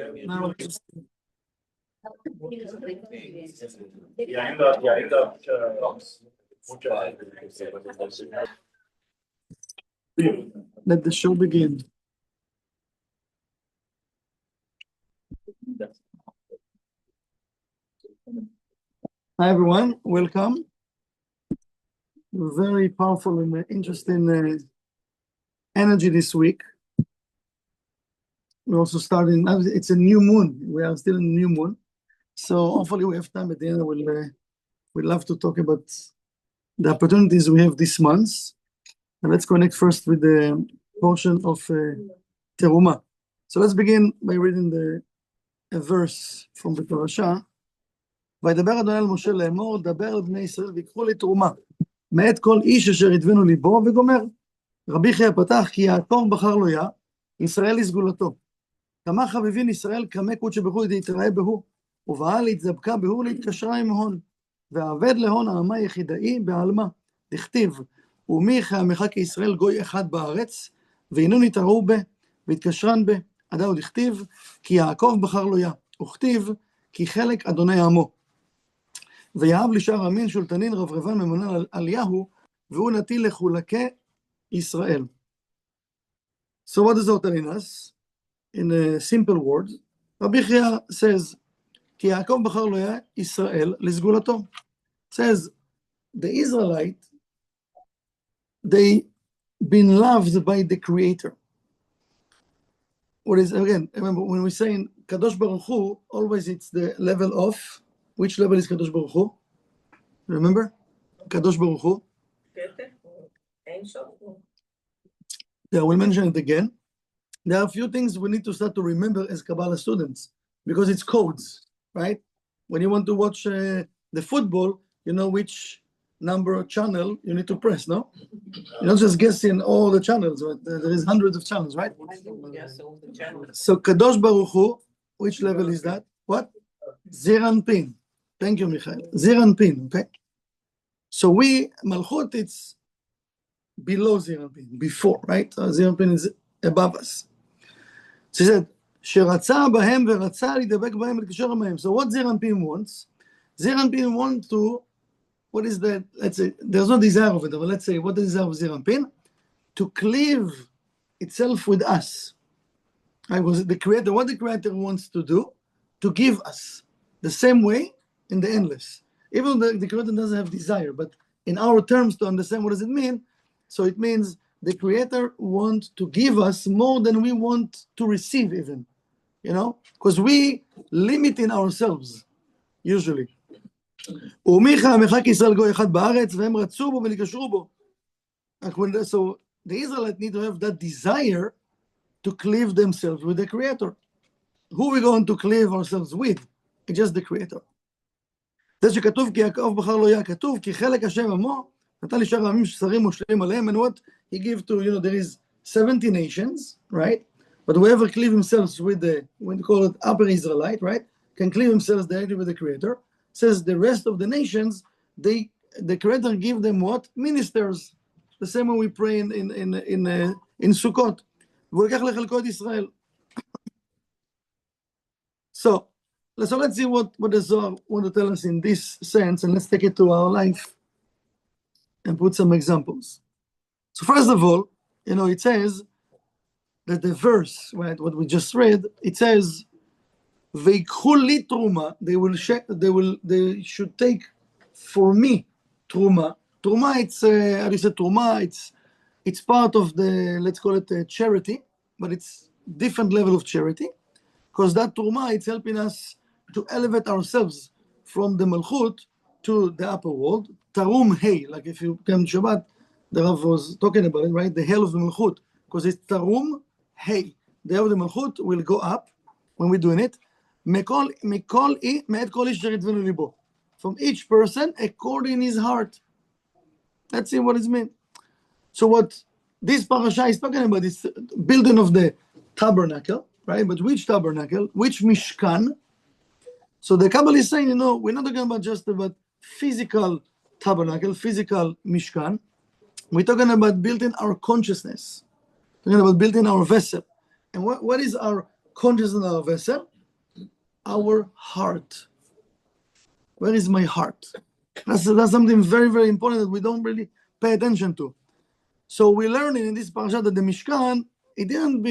Now, let the show begin. Hi everyone, welcome. Very powerful and interesting energy this week. We're also starting, it's a new moon. We are still in a new moon. So hopefully we have time at the end. We'd love to talk about the opportunities we have this month. And let's connect first with the portion of Teroma. So let's begin by reading a verse from the parasha. וידבר אדוני אל משה לאמור, דבר אל בני ישראל ויקחו לי תרומה, מאת כל איש אשר ידבנו ליבו, וגומר. רבי חייא פתח, כי יעקב בחר לו יה, ישראל לסגולתו. כמה חביבין ישראל כמה קודש בהו להתראה בהו, ובאה להתזבקה בהו להתקשרה עם הון, ועבד להון העמה יחידאי בעלמה, דכתיב, ומי יחמך כישראל גוי אחד בארץ, והנון יתראו בה, והתקשרן בה, עדה דכתיב, כי יעקב בחר לו יה, וכתיב, כי חלק אדוני עמו. ויהב לשאר המין שולטנין רברבן ממונה על יהו, והוא נטיל לחולקי ישראל. So what is Zohar telling us? In a simple word, Rabbi Chia says, כי יעקב בחר לו יה ישראל לסגולתו. Says, the Israelite, they been loved by the Creator. What is, again, remember, when we say in Kadosh Baruch Hu, always it's the level of, which level is Kadosh Baruch Hu? Remember? Kadosh Baruch Hu. Yeah, we'll mention it again. There are a few things we need to start to remember as Kabbalah students, because it's codes, right? When you want to watch the football, you know which number channel you need to press, no? You don't just guess in all the channels, but there is hundreds of channels, right? So Kadosh Baruch Hu, which level is that? What? Zeran Pin. Thank you, Michael. Zeran Pin, okay? So we, Malchut, it's below Zeran Pin, before, right? Zeran Pin is above us. So he said, שרצה בהם ורצה להידבק בהם ולקשר עמהם. So what Zeran Pin wants? Zeran Pin wants to, what is that? Let's say, there's no desire of it, but let's say, what is the desire of Zeran Pin? To cleave itself with us. Right? Because the Creator, what the Creator wants to do? To give us the same way in the endless. Even though the Creator doesn't have desire, but in our terms to understand what does it mean, so it means the Creator wants to give us more than we want to receive even, you know, because we limit in ourselves, usually. So the Israelites need to have that desire to cleave themselves with the Creator. Who are we going to cleave ourselves with? It's just the Creator. זה שכתוב כי יעקב בחר לו יה, כתוב כי חלק השם עמו, נתן לשאר העמים שרים מושלים עליהם, and what he gave to, you know, there is 70 nations, right? But whoever cleave themselves with the, when they call it upper Israelite, right, can cleave themselves directly with the Creator. Says the rest of the nations, the Creator give them what? Ministers. The same way we pray in Sukkot. ולקח לחלקו את ישראל. So let's see what the Zohar want to tell us in this sense, and let's take it to our life and put some examples. So first of all, you know, it says that the verse, right, what we just read, it says, "Veikhu li truma," they should take for me truma. Truma, it's how do you say truma? It's part of the, let's call it a charity, but it's different level of charity, because that truma, it's helping us to elevate ourselves from the Malchut to the upper world. Tarum Hey, like if you come to Shabbat, the Rav was talking about it, right? The hell of the Malchut, because it's Tarum Hey. The hell of the Malchut will go up when we're doing it. From each person according his heart. Let's see what it means. So what this parasha is talking about is building of the tabernacle, right? But which tabernacle? Which mishkan? So the Kabbalah is saying, you know, we're not talking about just about physical tabernacle, physical mishkan. We're talking about building our consciousness. We're talking about building our vessel. And what is our consciousness in our vessel? Our heart. Where is my heart? That's something very, very important that we don't really pay attention to. So we're learning in this parasha that the Mishkan, it didn't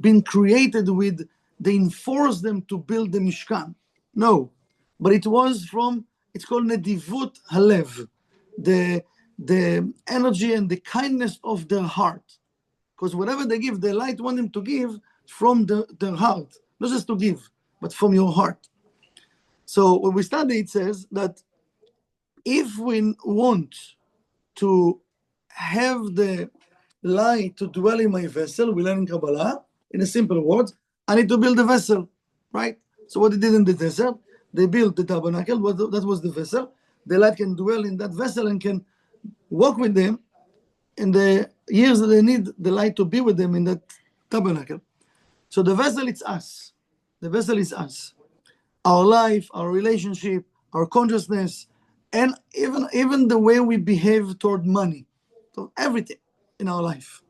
been created with, they enforced them to build the Mishkan. No, but it was from, it's called Nedivut Halev, the energy and the kindness of their heart. Because whatever they give, the light want them to give from their heart, not just to give, but from your heart. So when we study, it says that if we want to have the light to dwell in my vessel, we learn in Kabbalah, in a simple words, I need to build a vessel, right? So what they did in the desert, they built the tabernacle, that was the vessel. The light can dwell in that vessel and can walk with them in the years that they need the light to be with them in that tabernacle. So the vessel, it's us. The vessel is us. Our life, our relationship, our consciousness, and even the way we behave toward money, so everything in our life.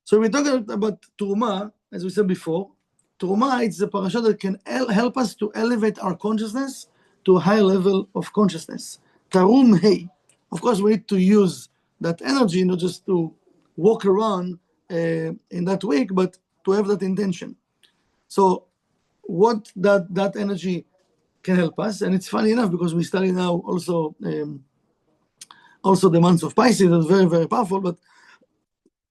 So we're talking about Teroma, as we said before. Teroma, it's a parasha that can help us to elevate our consciousness to a higher level of consciousness. Tarum Hey. Of course, we need to use that energy, not just to walk around in that week, but to have that intention. So what that energy can help us, and it's funny enough because we study now also the months of Pisces, that's very, very powerful, but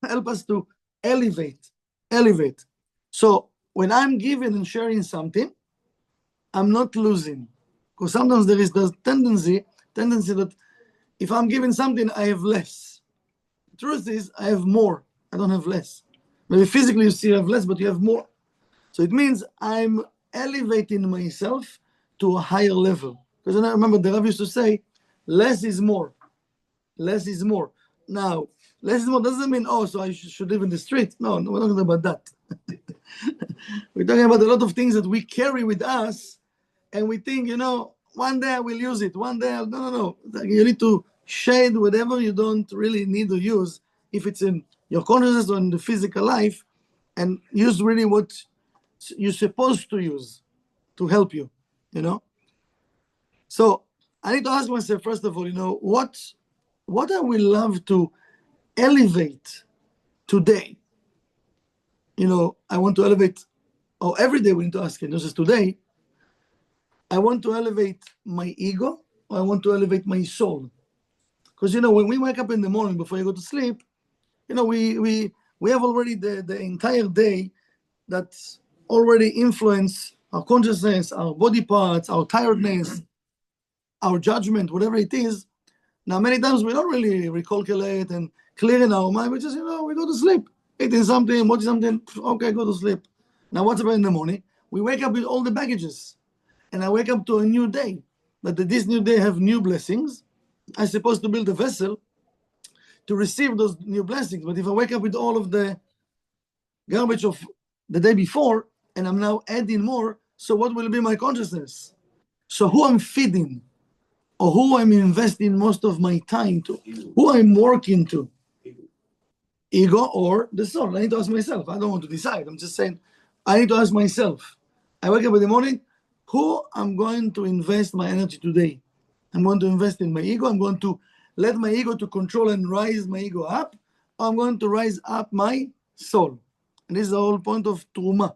help us to elevate. So when I'm giving and sharing something, I'm not losing. Because sometimes there is the tendency that if I'm giving something, I have less. The truth is, I have more. I don't have less. Maybe physically you see you have less, but you have more. So it means I'm elevating myself to a higher level. Because I remember the Rav used to say, less is more. Less is more. Now, less is more doesn't mean, so I should live in the street. No, we're not talking about that. We're talking about a lot of things that we carry with us, and we think, one day I will use it. One day, no. You need to shade whatever you don't really need to use, if it's in your consciousness or in the physical life, and use really what you're supposed to use to help you, So I need to ask myself, first of all, what I will love to elevate today? I want to elevate, or every day we need to ask it, not just today. I want to elevate my ego, or I want to elevate my soul. Because, when we wake up in the morning before you go to sleep, we have already the entire day that's already influenced our consciousness, our body parts, our tiredness, our judgment, whatever it is. Now, many times we don't really recalculate and clear in our mind. We just, we go to sleep. Eating something, watching something, okay, go to sleep. Now, what's about in the morning? We wake up with all the baggages. And I wake up to a new day. But this new day have new blessings. I'm supposed to build a vessel to receive those new blessings. But if I wake up with all of the garbage of the day before, and I'm now adding more, so what will be my consciousness? So who I'm feeding, or who I'm investing most of my time to, who I'm working to, ego or the soul? I need to ask myself. I don't want to decide. I'm just saying, I need to ask myself. I wake up in the morning, who I'm going to invest my energy today? I'm going to invest in my ego. I'm going to let my ego to control and rise my ego up. Or I'm going to rise up my soul. And this is the whole point of Teroma.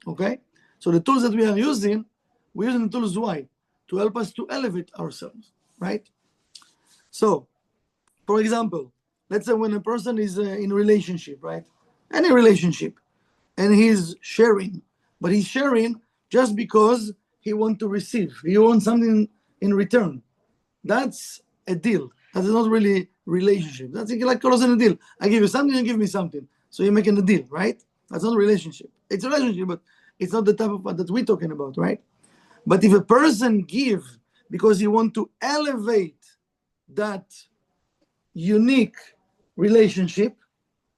Okay? So the tools that we are using, we're using the tools why? To help us to elevate ourselves, right? So, for example, let's say when a person is in a relationship, right? Any relationship, and he's sharing, but he's sharing just because he wants to receive. He wants something in return. That's a deal. That's not really relationship. That's like closing a deal. I give you something, you give me something. So you're making a deal, right? That's not a relationship. It's a relationship, but it's not the type of that we're talking about, right? But if a person gives because he wants to elevate that unique relationship,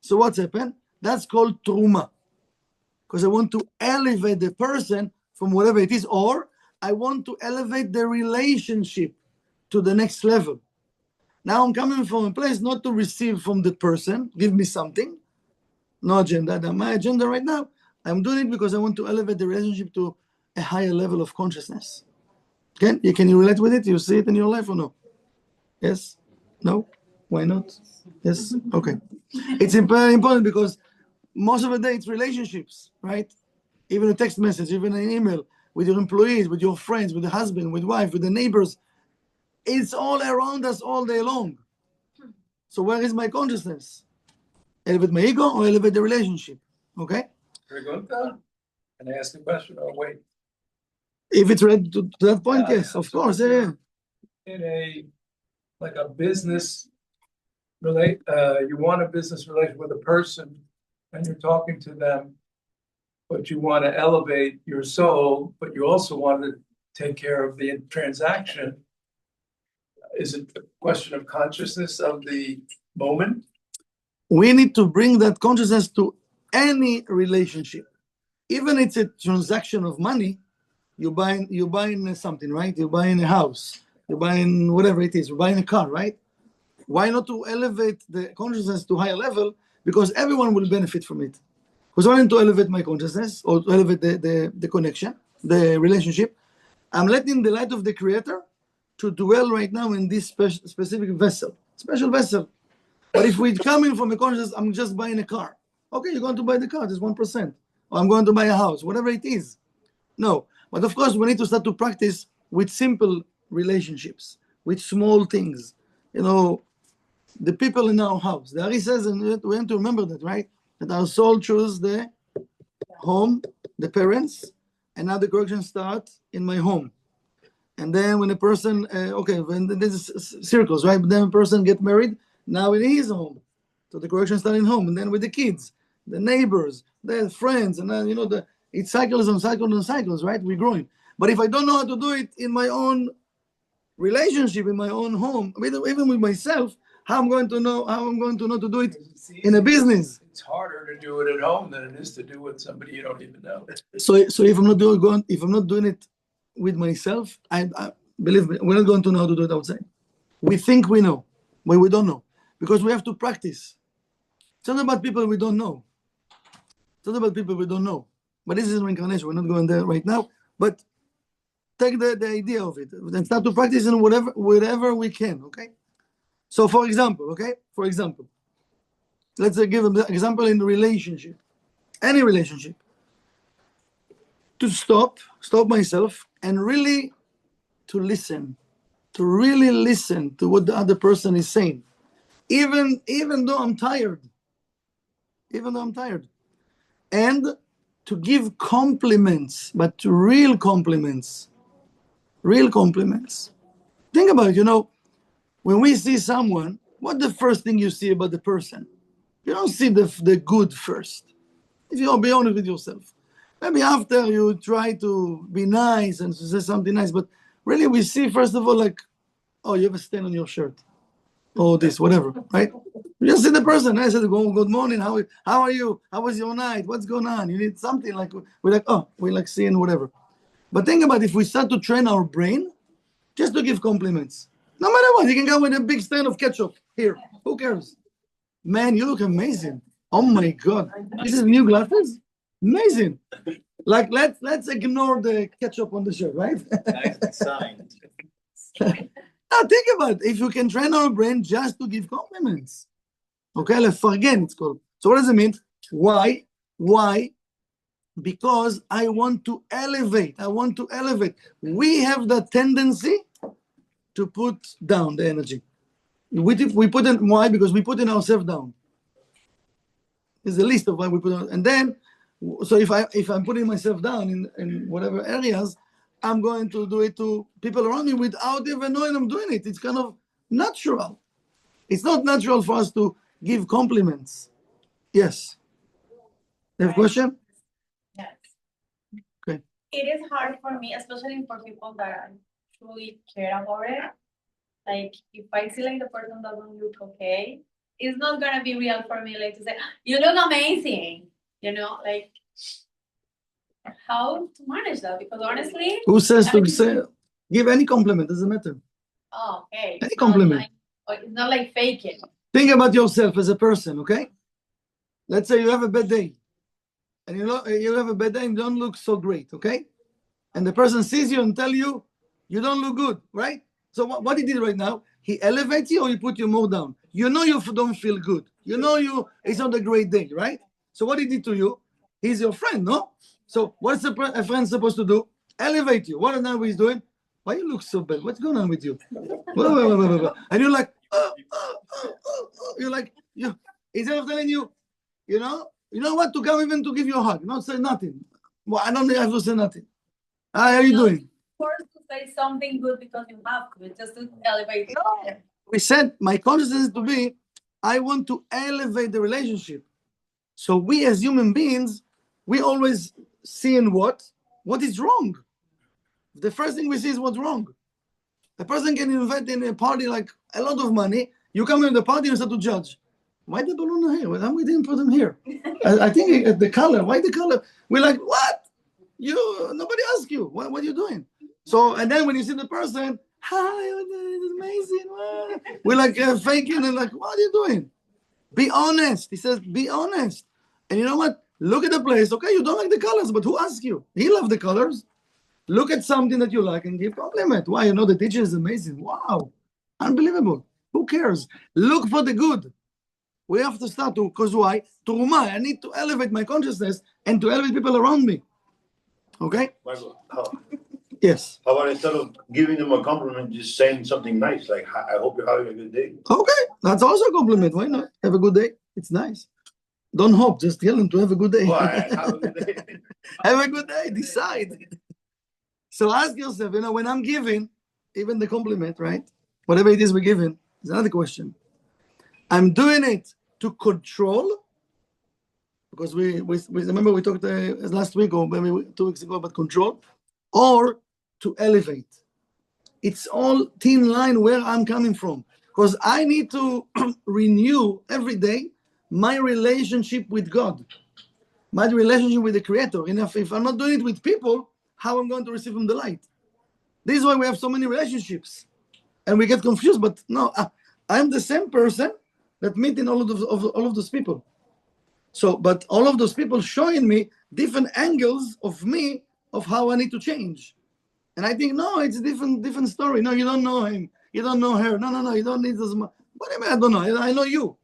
so what's happened? That's called Teroma. Because I want to elevate the person from whatever it is, or I want to elevate the relationship to the next level. Now I'm coming from a place not to receive from the person, give me something, no agenda. My agenda right now, I'm doing it because I want to elevate the relationship to a higher level of consciousness. Can you relate with it? You see it in your life or no? Yes? No? Why not? Yes? Okay. It's very important because most of the day it's relationships, right? Even a text message, even an email with your employees, with your friends, with the husband, with wife, with the neighbors. It's all around us all day long. So where is my consciousness? Elevate my ego or elevate the relationship? Okay? Very good. Can I ask a question? Oh, wait. If it's related to that point, yes, of course. Yeah. In a business you want a business relation with a person and you're talking to them, but you want to elevate your soul, but you also want to take care of the transaction. Is it a question of consciousness of the moment? We need to bring that consciousness to any relationship. Even it's a transaction of money, you're buying something, right? You're buying a house, you're buying whatever it is, you're buying a car, right? Why not to elevate the consciousness to higher level? Because everyone will benefit from it. Because I want to elevate my consciousness or to elevate the connection, the relationship. I'm letting the light of the Creator to dwell right now in this specific vessel, special vessel. But if we're coming from a consciousness, I'm just buying a car. Okay, you're going to buy the car, there's 1%. Or I'm going to buy a house, whatever it is. No, but of course we need to start to practice with simple relationships, with small things. The people in our house. The Ari says, and we have to remember that, right? That our soul chooses the home, the parents, and now the correction starts in my home. And then when a person, when there's circles, right? But then a person get married, now in his home. So the correction starts in home, and then with the kids, the neighbors, the friends, and then it cycles and cycles and cycles, right? We're growing. But if I don't know how to do it in my own relationship, in my own home, even with myself, how I'm going to know to do it in a business. It's harder to do it at home than it is to do with somebody you don't even know. So if I'm not doing it with myself, I believe me, we're not going to know how to do it outside. We think we know, but we don't know because we have to practice. It's not about people we don't know. It's not about people we don't know. But this is reincarnation. We're not going there right now. But take the idea of it and start to practice in wherever we can. Okay. So for example, let's give an example in relationship, any relationship. To stop myself and really to listen, to really listen to what the other person is saying, even though I'm tired, and to give compliments, but to real compliments. Think about it, when we see someone, what's the first thing you see about the person? You don't see the good first. If you'll be honest with yourself. Maybe after you try to be nice and to say something nice, but really we see first of all like, oh, you have a stain on your shirt. Or this, whatever, right? We just see the person. I said, good morning, how are you? How was your night? What's going on? You need something like, we like seeing whatever. But think about if we start to train our brain just to give compliments. No matter what, you can go with a big stand of ketchup here. Who cares? Man, you look amazing. Oh my God. This is new glasses? Amazing. Like let's ignore the ketchup on the shirt, right? Nice design. Now think about it. If you can train our brain just to give compliments. Okay, לפרגן it's called. So what does it mean? Why? Because I want to elevate. We have the tendency to put down the energy. We put in, why? Because we put in ourselves down. It's the least of why we put on. And then, so if I'm putting myself down in whatever areas, I'm going to do it to people around me without even knowing I'm doing it. It's kind of natural. It's not natural for us to give compliments. Yes. You have a question? Yes. Okay. It is hard for me, especially for people that truly care about it. Like if I see like the person doesn't look okay, it's not gonna be real for me. Like to say, you look amazing. Like how to manage that? Because honestly, Who says to say give any compliment? Doesn't matter. Oh, okay. Any compliment. It's not like fake it. Think about yourself as a person, okay? Let's say you have a bad day. and you have a bad day and don't look so great, okay? And the person sees you and tell you, you don't look good, right? So what he did right now, he elevates you or he put you more down. You know you don't feel good. You know it's not a great day, right? So what he did to you, he's your friend, no? So what's a friend supposed to do? Elevate you. What now he's doing? Why you look so bad? What's going on with you? And you're like, you're like, instead of telling you, you know what, to come even to give you a hug, not say nothing. Well, I don't have to say nothing. How are you doing? Forced to say something good because you have to, just to elevate it. No. We said my consciousness to be, I want to elevate the relationship. So we as human beings, we always see in what is wrong. The first thing we see is what's wrong. A person can invite in a party like a lot of money. You come in the party and start to judge. Why the balloon here? Why we didn't put them here? I think the color. Why the color? We're like, what? Nobody asked you. What are you doing? So, and then when you see the person, hi, it's amazing. We're like faking and like, what are you doing? Be honest. He says, be honest. And you know what? Look at the place. Okay, you don't like the colors, but who asked you? He loved the colors. Look at something that you like and give compliment. Why? The teacher is amazing. Wow. Unbelievable. Who cares? Look for the good. We have to start to, because why? Teroma. I need to elevate my consciousness and to elevate people around me. Okay? Michael, Yes. how about instead of giving them a compliment, just saying something nice, like, I hope you're having a good day. Okay. That's also a compliment. Why not? Have a good day. It's nice. Don't hope. Just tell them to have a good day. Why? Have a good day. Have a good day. Decide. So ask yourself, when I'm giving, even the compliment, right? Whatever it is we're giving, is another question. I'm doing it to control, because we remember we talked last week or maybe 2 weeks ago about control, or to elevate. It's all thin line where I'm coming from, because I need to renew every day my relationship with God, my relationship with the Creator. And if I'm not doing it with people, how I'm going to receive from the light? This is why we have so many relationships, and we get confused. But no, I'm the same person that meeting all of those people. So, but all of those people showing me different angles of me, of how I need to change. And I think, no, it's a different story. No, you don't know him. You don't know her. No, you don't need this. What do you mean I don't know? I know you.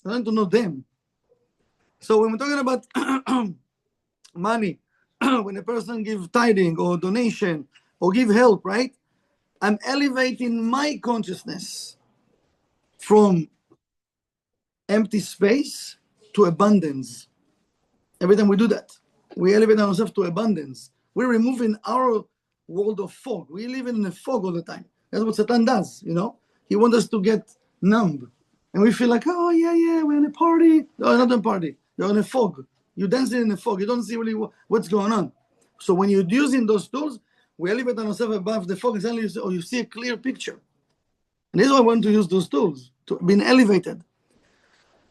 I don't need to know them. So when we're talking about money, when a person gives tithing or donation or give help, right? I'm elevating my consciousness from empty space to abundance. Every time we do that, we elevate ourselves to abundance. We're removing our world of fog. We live in a fog all the time. That's what Satan does, He wants us to get numb. And we feel like, oh, yeah, we're in a party. No, not a party. You're in a fog. You're dancing in a fog. You don't see really what's going on. So when you're using those tools, we elevate ourselves above the fog, and suddenly you see a clear picture. And this is why I want to use those tools, to be elevated.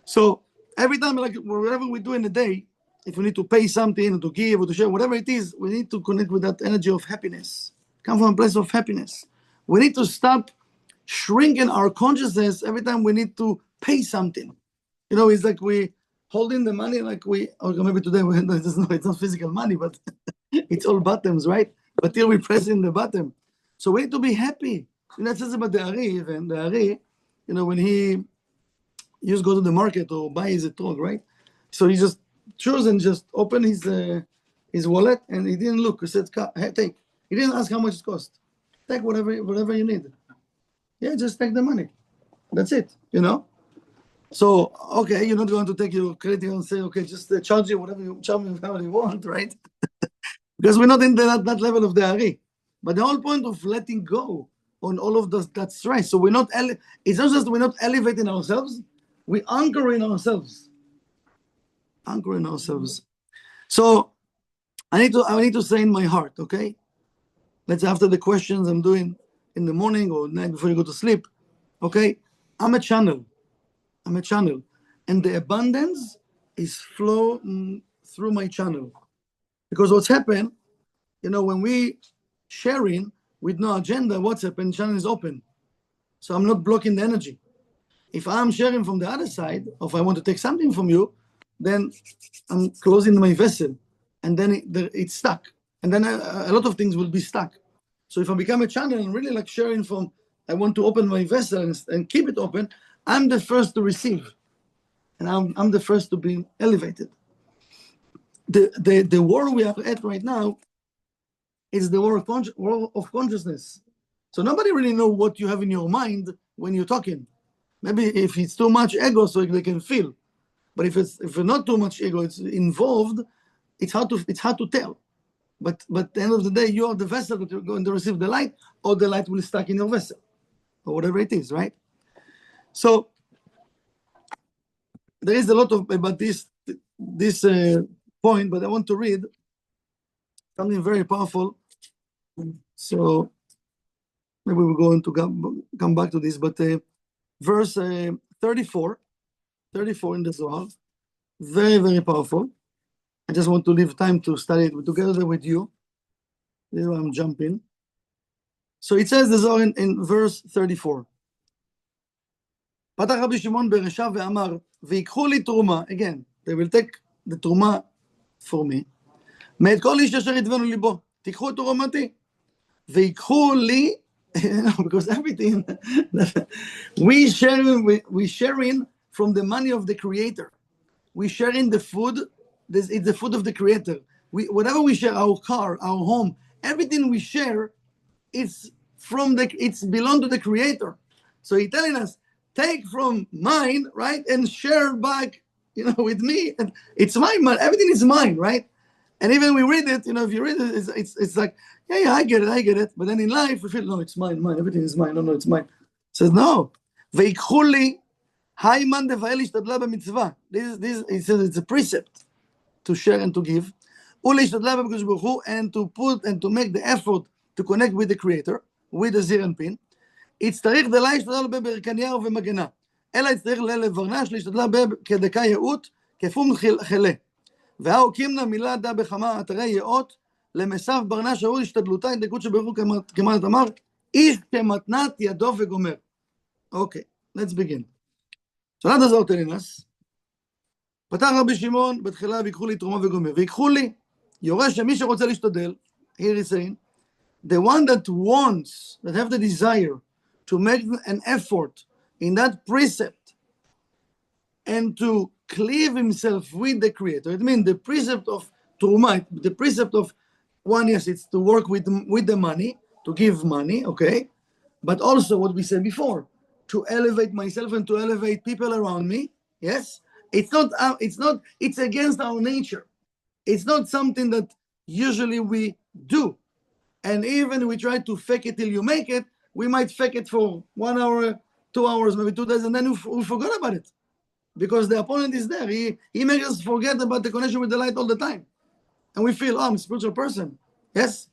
So every time, like whatever we do in the day, if we need to pay something, or to give, or to share, whatever it is, we need to connect with that energy of happiness. Come from a place of happiness. We need to stop shrinking our consciousness every time we need to pay something. It's like we holding the money, like maybe today it's not physical money, but it's all buttons, right? But here we press in the button. So we need to be happy. It says about the Ari, even the Ari, when he used to go to the market or buy his etrog, right? So he just chose and just opened his wallet, and he didn't look. He said, hey, take. He didn't ask how much it cost. Take whatever you need. Yeah, just take the money. That's it, So, okay, you're not going to take your credit and say, okay, just charge you whatever you want, right? Because we're not in that level of the Ari. But the whole point of letting go on all of that stress. So it's not just we're not elevating ourselves, we anchoring ourselves. Anchoring ourselves. So I need to say in my heart, okay? Let's say after the questions I'm doing in the morning or night before you go to sleep, okay? I'm a channel. And the abundance is flowing through my channel. Because what's happened, when we sharing with no agenda, what's happened, channel is open. So I'm not blocking the energy. If I'm sharing from the other side, or if I want to take something from you, then I'm closing my vessel, and then it's stuck, and then a lot of things will be stuck. So if I become a channel and really like sharing from, I want to open my vessel and keep it open, I'm the first to receive, and I'm the first to be elevated. The war we are at right now is the war of consciousness. So nobody really know what you have in your mind when you're talking. Maybe if it's too much ego, so they can feel. But if it's not too much ego, it's involved, it's hard to tell. But at the end of the day, you are the vessel that you're going to receive the light, or the light will stuck in your vessel, or whatever it is, right? So there is a lot about this point, but I want to read something very powerful. So maybe we're going to come back to this, but verse 34 in the Zohar, very, very powerful. I just want to leave time to study it together with you. Here I'm jumping. So it says the Zohar in verse 34. פתח רבי שמעון ברשע ואמר, ויקחו לי תרומה, again, they will take the תרומה for me, מאת כל איש אשר ידבנו ליבו, תיקחו את תרומתי, ויקחו לי, because everything, we sharing from the money of the Creator. We sharing the food, it's the food of the Creator. Whatever we share, our car, our home, everything we share, it's belong to the Creator. So he's telling us, take from mine, right, and share back, with me. And it's my money. Everything is mine, right? And even we read it, if you read it, it's like, yeah, I get it. But then in life, we feel, no, it's mine. Everything is mine. No, it's mine. It says, no. ויקחו לי, היימן דבעל השתדלה במצווה. It says it's a precept to share and to give. ולהשתדלה בקדוש ברוך הוא, and to put and to make the effort to connect with the Creator, with the זעיר אנפין. יצטרך דלה להשתדל בברכניה ובמגנה. אלא יצטרך לברנש להשתדלה כדקה ייעוט, כפום חלה. והאו קימנה מילה דה בכמה אתרי ייעות, למסף ברנש ההוא השתדלותה, דקות שברוך הוא כמעט אמר, איש כמתנת ידו וגומר. Okay, let's begin. So now the Zohar telling us, פתח רבי שמעון, בתחילה ויקחו לי תרומה וגומר. ויקחו לי, יורש שמי שרוצה להשתדל, here is saying, the one that wants, that have the desire to make an effort in that precept and to cleave himself with the Creator. It means the precept of Teroma, the precept of one, yes, it's to work with the money, to give money, okay? But also what we said before, to elevate myself and to elevate people around me, yes? It's against our nature. It's not something that usually we do. And even we try to fake it till you make it, we might fake it for 1 hour, 2 hours, maybe 2 days, and then we forgot about it. Because the opponent is there. He makes us forget about the connection with the light all the time. And we feel, I'm a spiritual person. Yes?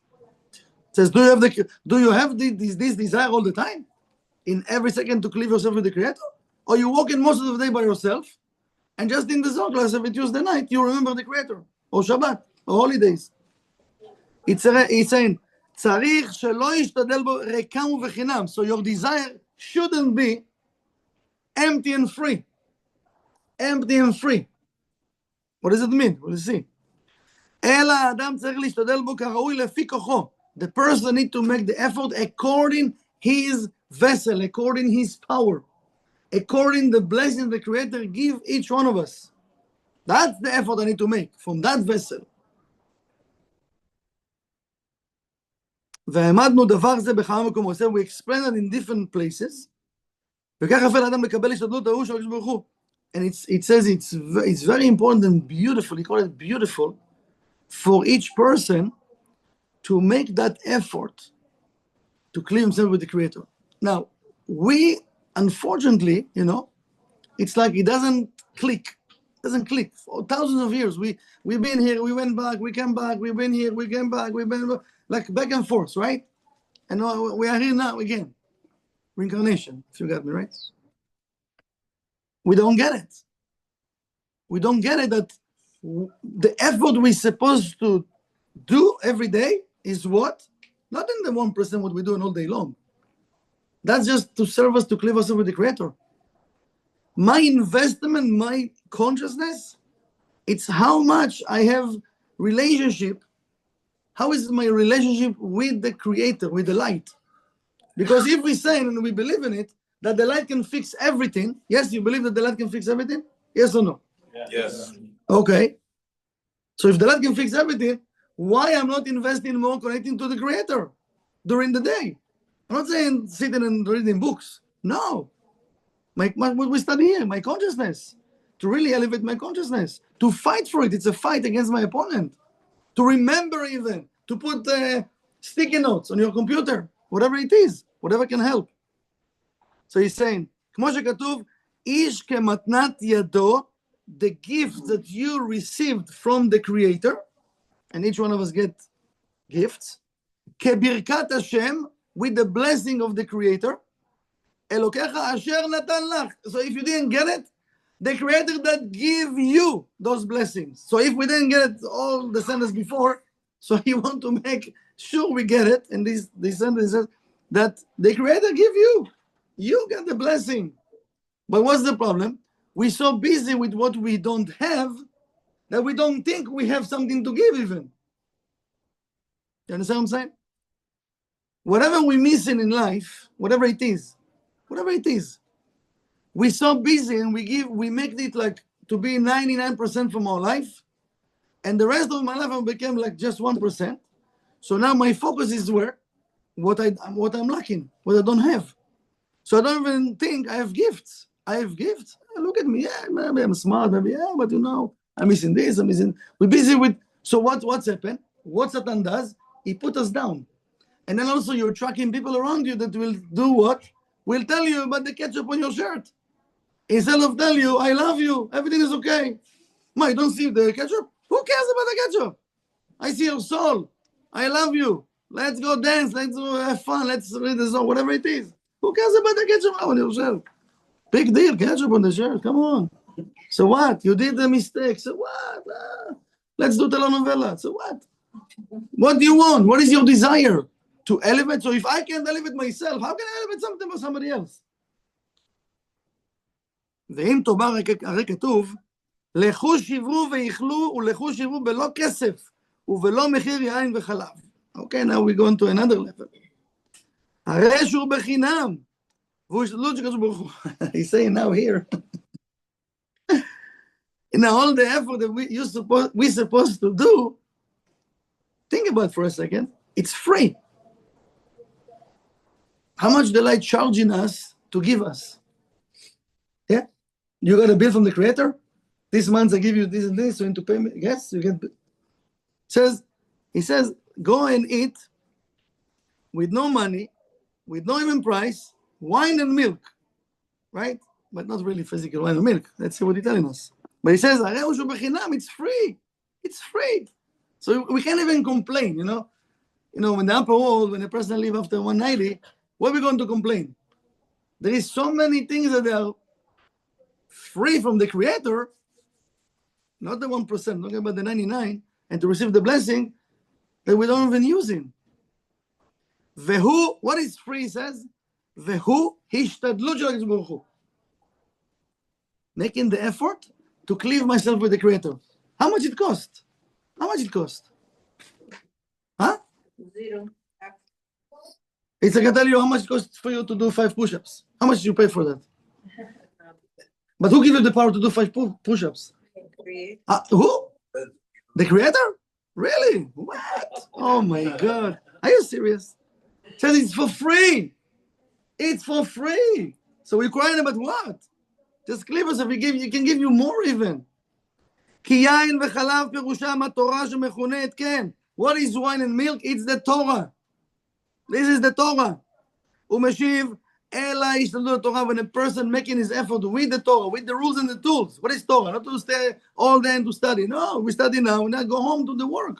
It says, do you have this desire all the time? In every second to cleave yourself with the Creator? Or you walk in most of the day by yourself, and just in the Zohar class every Tuesday night, you remember the Creator, or Shabbat, or holidays. It's saying, צריך שלא ישתדל בו ריקם ובחינם. So your desire shouldn't be empty and free. Empty and free. What does it mean? We'll see. אלא האדם צריך להשתדל בו כראוי לפי כוחו. The person needs to make the effort according his vessel, according his power, according the blessing the Creator give each one of us. That's the effort I need to make from that vessel. והעמדנו דבר זה בכמה מקומות. So we explain it in different places. וכך יפה לאדם לקבל השתדלות ההוא של הקדוש ברוך הוא. And it says it's very important and beautiful. He called it beautiful for each person to make that effort to clear himself with the Creator. Now, we, unfortunately, it's like it doesn't click. It doesn't click. For thousands of years, we've been here, we went back, we came back, we've been here, we came back, we've been like back and forth, right? And we are here now again. Reincarnation, if you got me right. We don't get it. We don't get it that the effort we're supposed to do every day is what? Not in the 1% what we're doing all day long. That's just to serve us, to cleave us with the Creator. My investment, my consciousness, It's how much I have relationship. How is my relationship with the Creator, with the light? Because if we say and we believe in it, that the light can fix everything. Yes, you believe that the light can fix everything? Yes or no? Yes. Okay. So if the light can fix everything, why I'm not investing more connecting to the Creator during the day? I'm not saying sitting and reading books. No. What we study here, my consciousness. To really elevate my consciousness. To fight for it. It's a fight against my opponent. To remember even. To put sticky notes on your computer. Whatever it is. Whatever can help. So he's saying, כמו שכתוב, איש כמתנת ידו, the gift that you received from the Creator, and each one of us get gifts, כברכת השם, with the blessing of the Creator, אלוקיך אשר נתן לך. So if you didn't get it, the Creator that give you those blessings. So if we didn't get all the sentence before, so you want to make sure we get it, and this sentence says that the Creator give you. You get the blessing. But what's the problem? We're so busy with what we don't have that we don't think we have something to give even. You understand what I'm saying? Whatever we're missing in life, whatever it is, we're so busy and we make it like to be 99% from our life, and the rest of my life I became like just 1%. So now my focus is where? What I'm lacking, what I don't have. So I don't even think I have gifts. I have gifts. Look at me. Yeah, maybe I'm smart. Maybe, yeah, but I'm missing this. I'm missing. We're busy with. So what's happened? What Satan does? He put us down. And then also you're tracking people around you that will do what? Will tell you about the ketchup on your shirt. Instead of tell you, I love you. Everything is okay. Ma, you don't see the ketchup? Who cares about the ketchup? I see your soul. I love you. Let's go dance. Let's have fun. Let's read the song. Whatever it is. Who cares about the ketchup on your shirt? Big deal, ketchup on the shirt. Come on. So what? You did a mistake. So what? Let's do telenovela. So what? What do you want? What is your desire? To elevate? So if I can't elevate myself, how can I elevate something for somebody else? ואם תאמר הרי כתוב, לכו שברו ויאכלו ולכו שברו בלא כסף ובלא מחיר יין וחלב. Okay, now we go into another level. הרי שהוא בחינם. He's saying now here. Now all the effort that we're supposed to do, think about it for a second. It's free. How much the light charging us to give us? Yeah? You got a bill from the Creator? This month I give you this and this, so you need to pay me. Yes, you get. He says, go and eat with no money, with no even price, wine and milk, right? But not really physical wine and milk. Let's see what he's telling us. But he says, it's free. It's free. So we can't even complain, you know. When the upper world, when a person leaves after 190, what are we going to complain? There is so many things that are free from the Creator, not the 1%, talking about the 99, and to receive the blessing that we don't even use him. Vehu, what is free, he says? Vehu hishtadlut shel HaKadosh Baruch Hu. Making the effort to cleave myself with the Creator. How much it cost? How much it cost? Huh? Zero. It's like I tell you how much it costs for you to do 5 push-ups. How much do you pay for that? But who gives you the power to do 5 push-ups? Who? The Creator? Really? What? Oh my God. Are you serious? It says it's for free. It's for free. So we're crying about what? Just cleave us if he can give you more even. כי יין וחלב פירושם התורה שמכונה התקן. What is wine and milk? It's the Torah. This is the Torah. ומשיב, אלא השתדלות התורה, when a person making his effort with the Torah, with the rules and the tools. What is Torah? Not to stay all day and to study. No, we study now. We now go home to the work.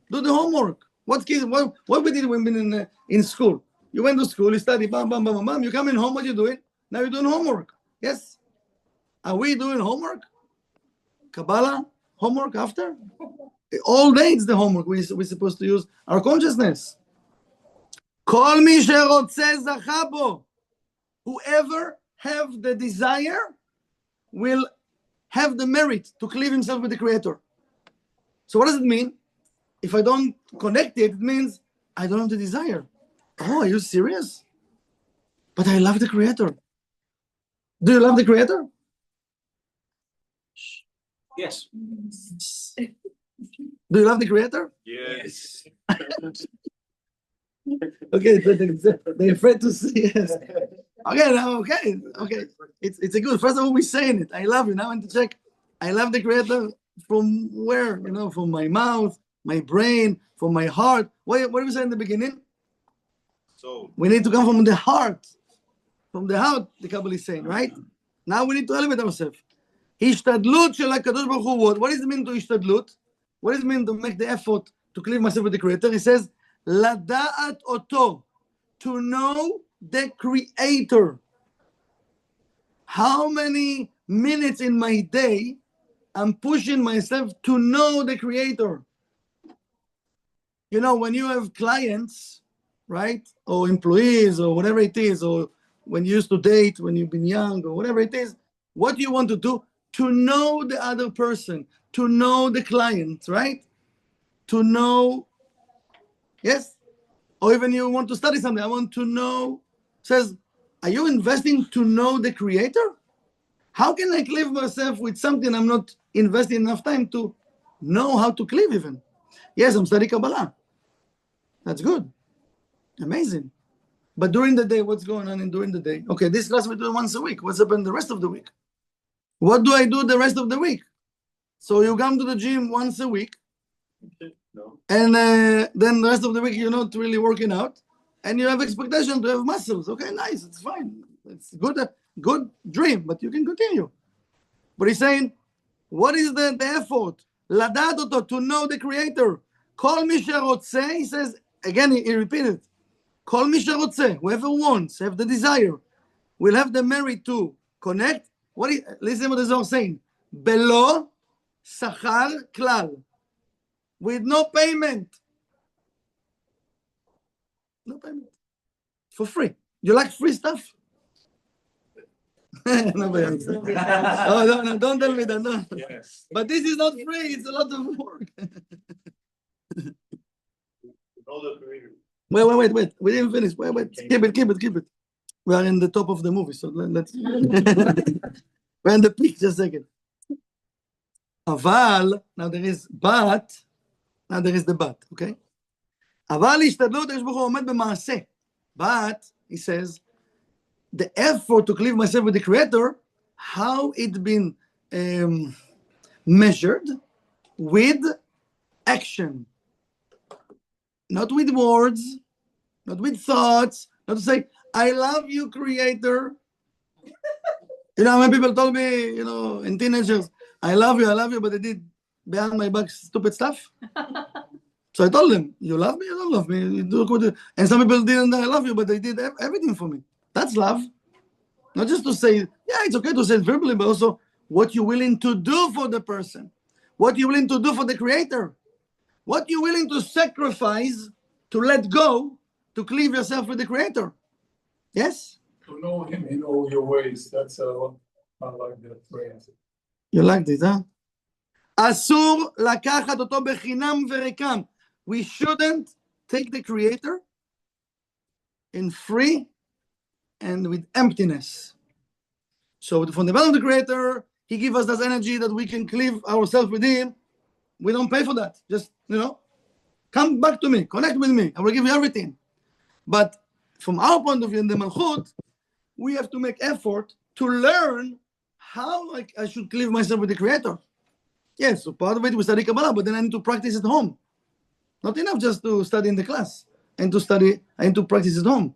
Do the homework. What we did when we been in school? You went to school, you study, bam, bam, bam, bam, bam. You come in home, what you doing? Now you're doing homework. Yes? Are we doing homework? Kabbalah? Homework after? All day it's the homework. We're supposed to use our consciousness. כל מי שרוצה זכה בו. Whoever have the desire will have the merit to cleave himself with the Creator. So what does it mean? If I don't connect it, it means I don't have the desire. Oh, are you serious? But I love the Creator. Do you love the Creator? Yes. Do you love the Creator? Yes. Okay, they're afraid to say yes. Okay, now, okay. It's a good. First of all, we're saying it. I love you. Now I want to check. I love the Creator from where? From my mouth, my brain, from my heart. What did we say in the beginning? So We need to come from the heart. From the heart, the Kabbalah is saying, right? Now we need to elevate ourselves. השתדלות של הקדוש ברוך הוא. What does it mean to השתדלות? What does it mean to make the effort to cleave myself with the Creator? He says, לדעת אותו, to know the Creator. How many minutes in my day I'm pushing myself to know the Creator? When you have clients, right, or employees, or whatever it is, or when you used to date, when you've been young, or whatever it is, what do you want to do? To know the other person, to know the client, right? To know, yes? Or even you want to study something, I want to know, says, are you investing to know the Creator? How can I cleave myself with something I'm not investing enough time to know how to cleave even? Yes, I'm studying Kabbalah. That's good. Amazing. But during the day, what's going on during the day? Okay, this class we do once a week. What's happening the rest of the week? What do I do the rest of the week? So you come to the gym once a week, no. and then the rest of the week you're not really working out, and you have expectation to have muscles. Okay, nice, it's fine. It's good dream, but you can continue. But he's saying, what is the effort? לדעת אותו, to know the Creator. כל מי שרוצה, he says, again, he repeated, כל מי שרוצה, whoever wants, have the desire, will have the merit to connect. Listen what the Zohar is saying. בלא שכר כלל. With no payment. No payment. For free. You like free stuff? Nobody understands. Oh, no, don't tell me that. No. Yes. But this is not free. It's a lot of work. Know the Creator. Wait. We didn't finish. Wait. Keep it. We are in the top of the movie, so let's. We're in the peak. Just a second. אבל, now there is but, now there is the but, okay? אבל השתדלות, הקדוש ברוך הוא עומד במעשה. But, he says, the effort to cleave myself with the Creator, how it been measured with action. Not with words, not with thoughts, not to say, I love you, Creator. When people told me, in teenagers, I love you, but they did behind my back stupid stuff. So I told them, you love me, you don't love me. You do good. And some people didn't, I love you, but they did everything for me. That's love. Not just to say, yeah, it's okay to say it verbally, but also what you're willing to do for the person. What you're willing to do for the Creator. What you're willing to sacrifice, to let go, to cleave yourself with the Creator. Yes? To know him in all your ways. That's I like that phrase. You like this, huh? אסור לקחת אותו בחינם וריקם. We shouldn't take the Creator in free and with emptiness. So from the bottom of the Creator, he gives us that energy that we can cleave ourselves with him. We don't pay for that. Just, come back to me, connect with me. I will give you everything. But from our point of view in the Malchut, we have to make effort to learn how I should cleave myself with the Creator. Yes, so part of it we study Kabbalah, but then I need to practice at home. Not enough just to study in the class and to study and to practice at home.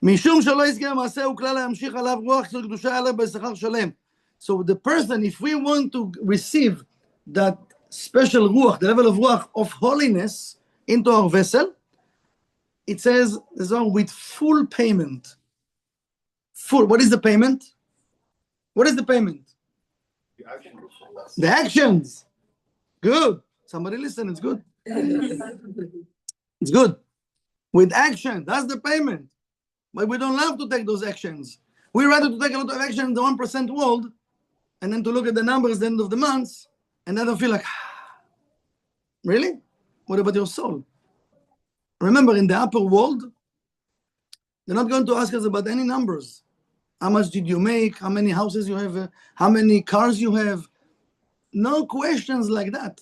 משום שלא יזכה המעשה הוא כלל להמשיך עליו רוח של קדושה עליו בשכר שלם. So the person, if we want to receive that special ruach, the level of ruach of holiness into our vessel, it says with full payment. Full. What is the payment? What is the payment? The actions. Good. Somebody listen. It's good. It's good. With action. That's the payment. But we don't have to take those actions. We rather to take a lot of action in the 1% world and then to look at the numbers at the end of the month and then feel like, really? What about your soul? Remember, in the upper world, they're not going to ask us about any numbers. How much did you make? How many houses you have? How many cars you have? No questions like that.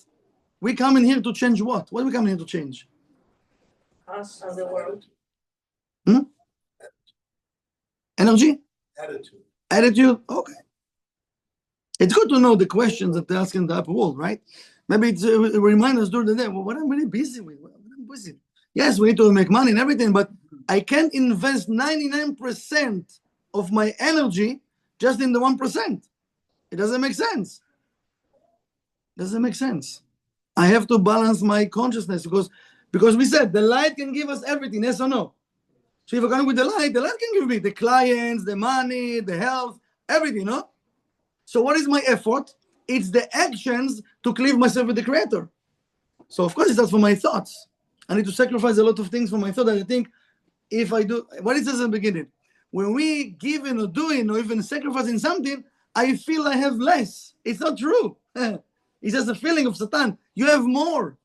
We come in here to change what? What are we coming here to change? Us of the world. Energy? Attitude. Attitude? Okay. It's good to know the questions that they ask in the upper world, right? Maybe it's a reminder us during the day. Well, what I'm really busy with? What I'm busy. Yes, we need to make money and everything, but I can't invest 99% of my energy just in the 1%. It doesn't make sense. Doesn't make sense. I have to balance my consciousness because we said the light can give us everything, yes or no? So if I go with the light can give me the clients, the money, the health, everything, no? So what is my effort? It's the actions to cleave myself with the Creator. So of course it's not for my thoughts. I need to sacrifice a lot of things for my thought. I think if I do, what it says in the beginning, when we giving or doing or even sacrificing something, I feel I have less. It's not true. It's just a feeling of Satan. You have more.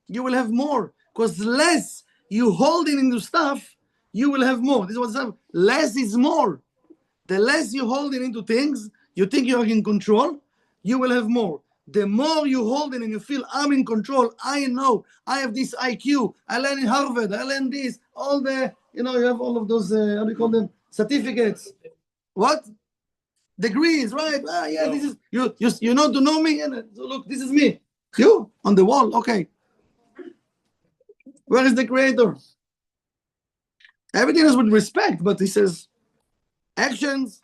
You will have more. Because less you holding into stuff, you will have more. This is what's happening. Less is more. The less you holding into things, you think you are in control, you will have more. The more you hold it and you feel I'm in control, I know, I have this IQ, I learned in Harvard, I learned this, all the, you have all of those, how do you call them, certificates. What? Degrees, right? Yeah, this is, you know to know me, and so look, this is me. You, on the wall, okay. Where is the Creator? Everything is with respect, but he says, actions.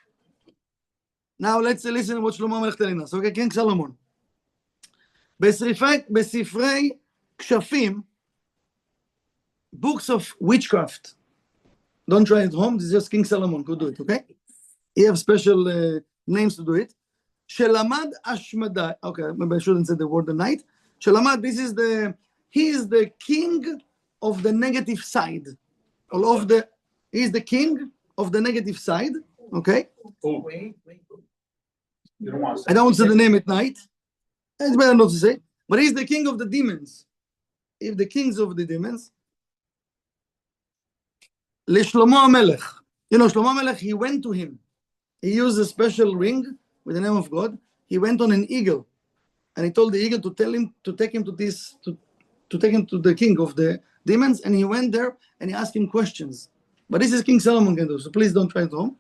Now let's listen to what Shlomo Melech telling us. Okay, King Solomon. בספרי כשפים, books of witchcraft. Don't try it at home. This is just King Solomon could do it, okay? He have special names to do it. שלמד השמדה. Okay, maybe I shouldn't say the word the night. שלמד, he is the king of the negative side. He is the king of the negative side, okay? Oh. You don't want to say. I don't want to say the name at night. It's better not to say. But he's the king of the demons. If the kings of the demons. Shlomo Melech. Shlomo Melech, he went to him. He used a special ring with the name of God. He went on an eagle. And he told the eagle to tell him to take him to take him to the king of the demons. And he went there and he asked him questions. But this is King Solomon can do. So please don't try it at home.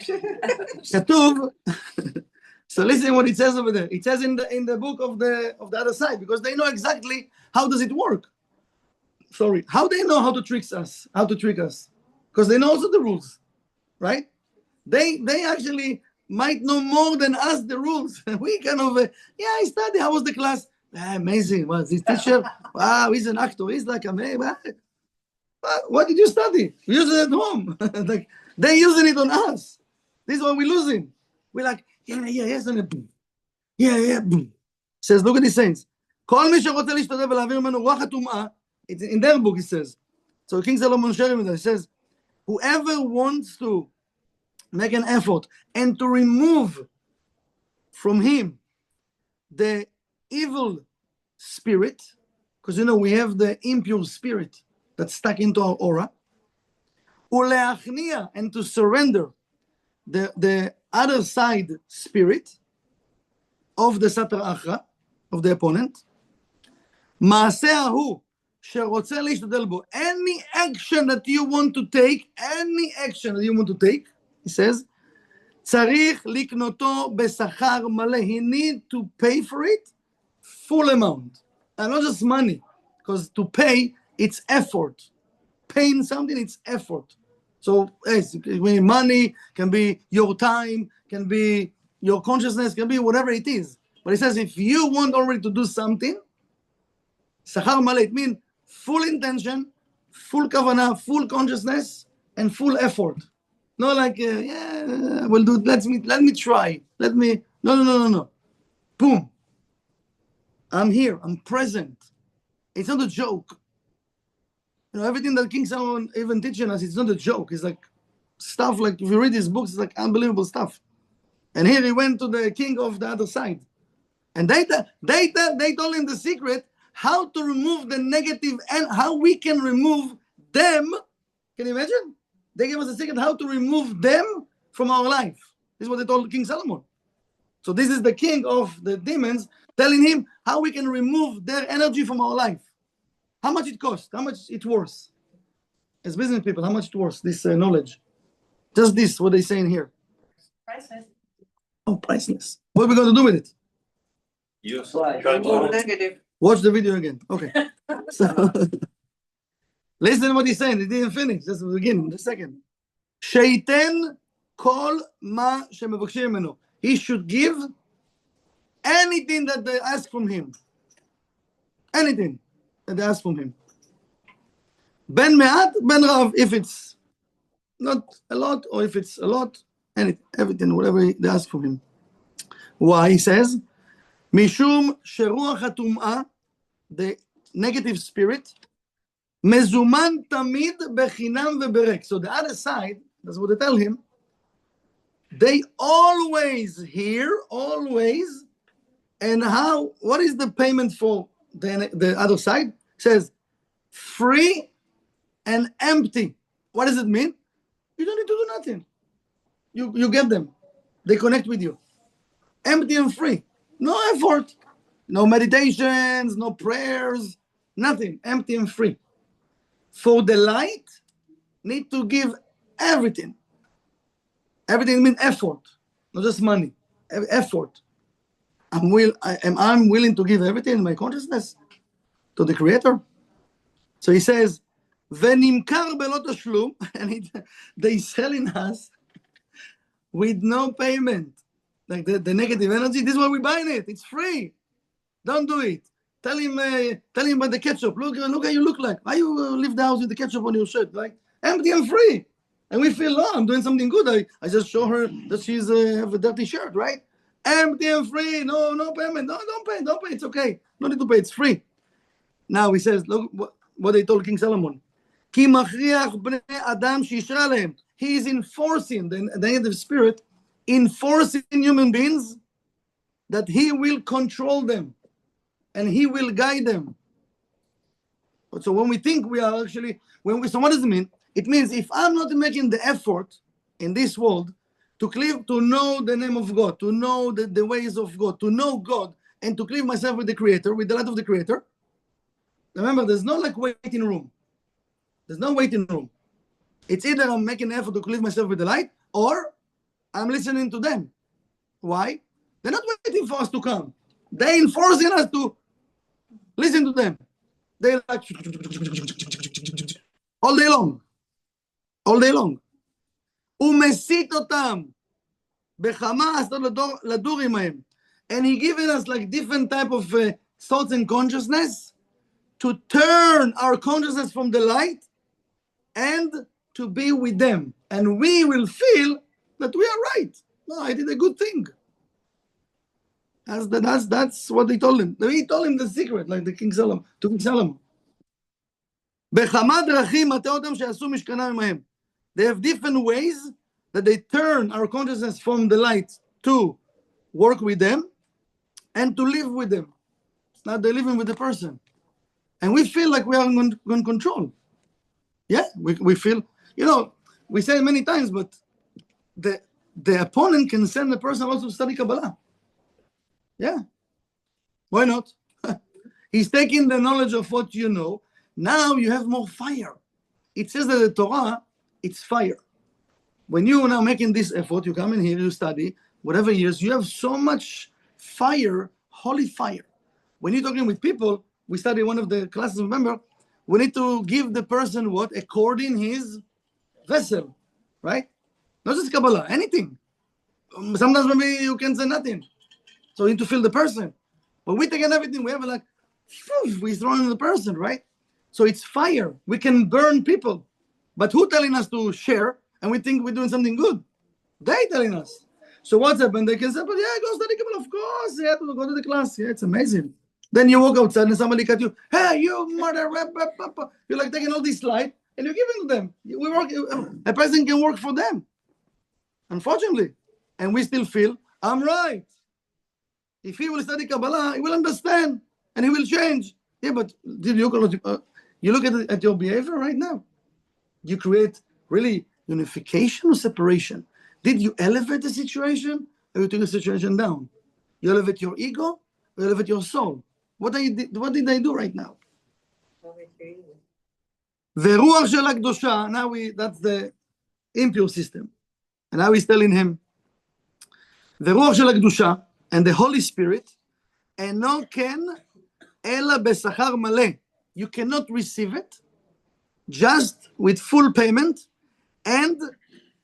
Katuv. So listen what it says over there. It says in the book of the other side, because they know exactly how does it work. Sorry, how they know how to trick us, because they know also the rules, right? They actually might know more than us the rules. We kind of I study. How was the class? Amazing. Was this teacher? Wow, he's an actor. He's like amazing. What did you study? We use it at home. Like they're using it on us. This is what we're losing. We're like. Yes, and boom. Boom. Says, look at these sayings. כל מי שרוצה להשתתף ולהעביר ממנו רוח הטומאה, in their book it says. So King Solomon sharing with us, it says, whoever wants to make an effort and to remove from him the evil spirit, because we have the impure spirit that's stuck into our aura, ולהכניע, and to surrender the other side spirit of the Satar Achra, of the opponent, מעשה ההוא שרוצה להשתדל בו, any action that you want to take, he says, צריך לקנותו בשכר מלא. He need to pay for it full amount. And not just money, because to pay, it's effort. Paying something, it's effort. So money can be your time, can be your consciousness, can be whatever it is. But he says if you want already to do something, sachar maleh, it means full intention, full kavanah, full consciousness, and full effort. Not like we'll do. Let me try. No. Boom. I'm here. I'm present. It's not a joke. Everything that King Solomon even teaching us, it's not a joke. It's like stuff like, if you read his books, it's like unbelievable stuff. And here he went to the king of the other side. And they told him the secret, how to remove the negative and how we can remove them. Can you imagine? They gave us a secret how to remove them from our life. This is what they told King Solomon. So this is the king of the demons telling him how we can remove their energy from our life. How much it costs, how much it's worth. As business people, how much it worth, this knowledge. Just this, what they say in here. Priceless. Oh, priceless. What are we going to do with it? Use More transform. negative. Watch the video again. Okay. So, listen to what he's saying. He didn't finish. Just the beginning, the second. Shaitan kol ma shemevakshim mimeno. He should give anything that they ask from him. Anything that they ask from him. Ben me'at, ben rav, if it's not a lot or if it's a lot, anything, everything, whatever they ask from him. Why? He says, Mishum sheruach hatum'ah, the negative spirit, mezuman tamid bechinam veberek. So the other side, that's what they tell him, they always hear, always, and how, what is the payment for the other side? It says, free and empty. What does it mean? You don't need to do nothing. You get them. They connect with you. Empty and free. No effort. No meditations, no prayers, nothing. Empty and free. For the light, need to give everything. Everything means effort, not just money. Effort. I'm willing to give everything in my consciousness to the Creator. So he says, "Venimkar belot tashlum," and they selling us with no payment. Like the negative energy. This is why we're buying it. It's free. Don't do it. Tell him about the ketchup. Look how you look like. Why you leave the house with the ketchup on your shirt? Like empty and free. And we feel, oh, I'm doing something good. I just show her that she's have a dirty shirt, right? Empty and free. No payment. No, don't pay. It's okay. No need to pay. It's free. Now he says, look what they told King Solomon. Ki machriach bnei adam shishra lehem. He is enforcing the negative spirit, enforcing human beings that he will control them and he will guide them. So when we think we are actually, so what does it mean? It means if I'm not making the effort in this world to know the name of God, to know the ways of God, to know God, and to cleave myself with the Creator, with the light of the Creator, remember, there's no like waiting room. There's no waiting room. It's either I'm making an effort to cleave myself with the light, or I'm listening to them. Why? They're not waiting for us to come. They're enforcing us to listen to them. They're like all day long. All day long. ומסית אותם בכמה עשרות לדור עמהם. And he given us like different type of thoughts and consciousness to turn our consciousness from the light and to be with them. And we will feel that we are right. No, I did a good thing. That's what they told him. He told him the secret, like the King Solomon, to King Solomon. בכמה דרכים מטעה אותם שעשו משכנם עמהם. They have different ways that they turn our consciousness from the light to work with them and to live with them. Now they're living with the person. And we feel like we are in control. Yeah, we feel, we say it many times, but the opponent can send the person also to study Kabbalah. Yeah. Why not? He's taking the knowledge of what you know. Now you have more fire. It says that the Torah, it's fire. When you are now making this effort, you come in here, you study, whatever years, you have so much fire, holy fire. When you're talking with people, we study one of the classes, remember, we need to give the person what? According his vessel, right? Not just Kabbalah, anything. Sometimes maybe you can say nothing. So you need to feel the person. But we take in everything, we have like, we throw in the person, right? So it's fire. We can burn people. But who telling us to share and we think we're doing something good? They telling us. So what's happened? They can say, but yeah, go study Kabbalah. Of course, yeah, to go to the class. Yeah, it's amazing. Then you walk outside and somebody cut you. Hey, you mother. You're like taking all this light and you give it to them. A person can work for them, unfortunately. And we still feel, I'm right. If he will study Kabbalah, he will understand and he will change. Yeah, but did you look at your behavior right now? You create really unification or separation? Did you elevate the situation or you took the situation down? You elevate your ego or you elevate your soul? What did I do right now? ורוח של הקדושה, that's the impure system. And now he's telling him, ורוח של הקדושה, and the Holy Spirit, אינו כן אלא בשכר מלא. You cannot receive it just with full payment and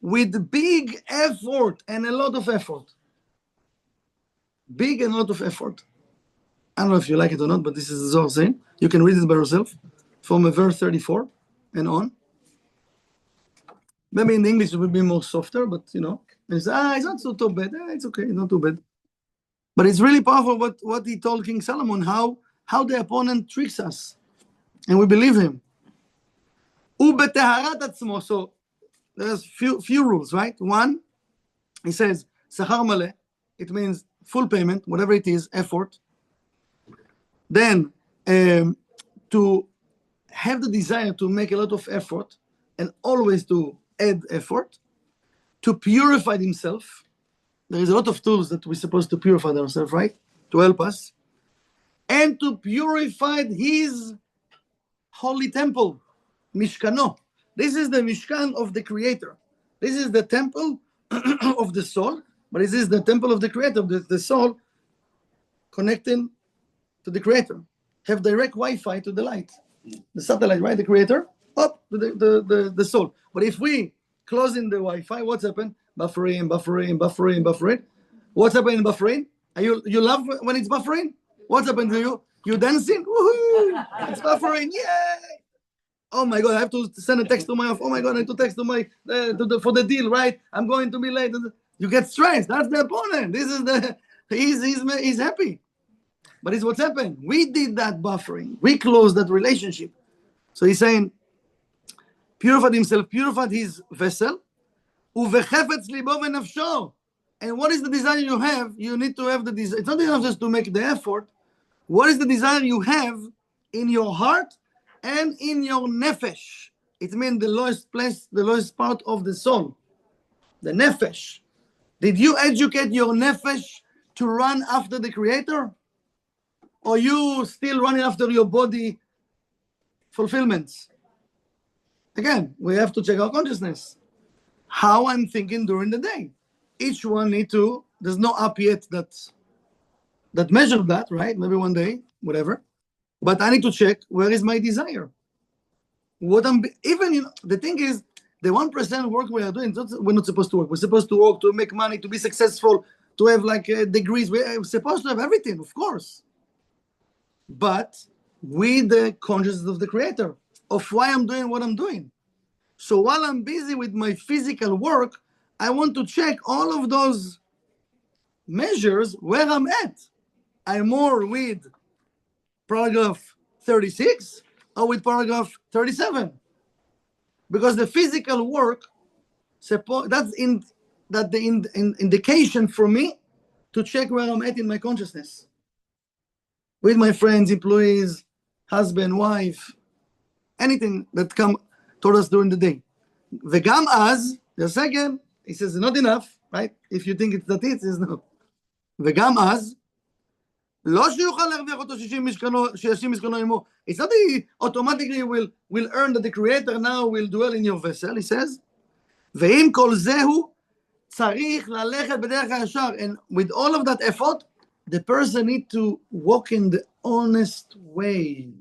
with big effort and a lot of effort. Big and a lot of effort. I don't know if you like it or not, but this is the Zohar saying. You can read it by yourself from verse 34 and on. Maybe in English it will be more softer, but it's not so bad. It's okay, it's not too bad. But it's really powerful what he told King Solomon, how the opponent tricks us. And we believe him. So there's few rules, right? One, he says, Sachar Maleh, it means full payment, whatever it is, effort. Then, to have the desire to make a lot of effort and always to add effort, to purify himself. There is a lot of tools that we're supposed to purify ourselves, right? To help us. And to purify his holy temple, Mishkano. This is the Mishkan of the Creator. This is the temple of the soul, but this is the temple of the Creator, the soul connecting to the Creator. Have direct Wi-Fi to the light. The satellite, right? The Creator, up to the soul. But if we close in the Wi-Fi, what's happened? Buffering. What's happening in buffering? You love when it's buffering? What's happened to you? You dancing? Woohoo! It's buffering! Yay! Oh my God! I have to send a text to my. Oh my God! I have to text to my for the deal, right? I'm going to be late. You get stressed. That's the opponent. This is he's happy, but it's what's happened. We did that buffering. We closed that relationship. So he's saying, purified himself, purified his vessel. ובחפץ ליבו ונפשו. And what is the desire you have? You need to have the desire. It's not enough just to make the effort. What is the desire you have in your heart and in your nefesh? It means the lowest place, the lowest part of the soul. The nefesh. Did you educate your nefesh to run after the Creator? Or you still running after your body fulfillments? Again, we have to check our consciousness. How I'm thinking during the day. Each one need to, there's no app yet that measures that, right? Maybe one day, whatever. But I need to check, where is my desire? The thing is, the 1% work we are doing, we're not supposed to work. We're supposed to work to make money, to be successful, to have degrees. We're supposed to have everything, of course. But with the consciousness of the Creator, of why I'm doing what I'm doing. So while I'm busy with my physical work, I want to check all of those measures where I'm at. I'm more with paragraph 36 or with paragraph 37. Because the physical work, that's the indication for me to check where I'm at in my consciousness. With my friends, employees, husband, wife, anything that come toward us during the day. וגם אז, the second, he says, not enough, right? If you think it's that it says no. וגם אז, לא שיוכל להרוויח אותו שישים משכנו עמו. It's not that he automatically will earn that the Creator now will dwell in your vessel, he says. ואם כל זהו, צריך ללכת בדרך הישר. And with all of that effort, the person need to walk in the honest way.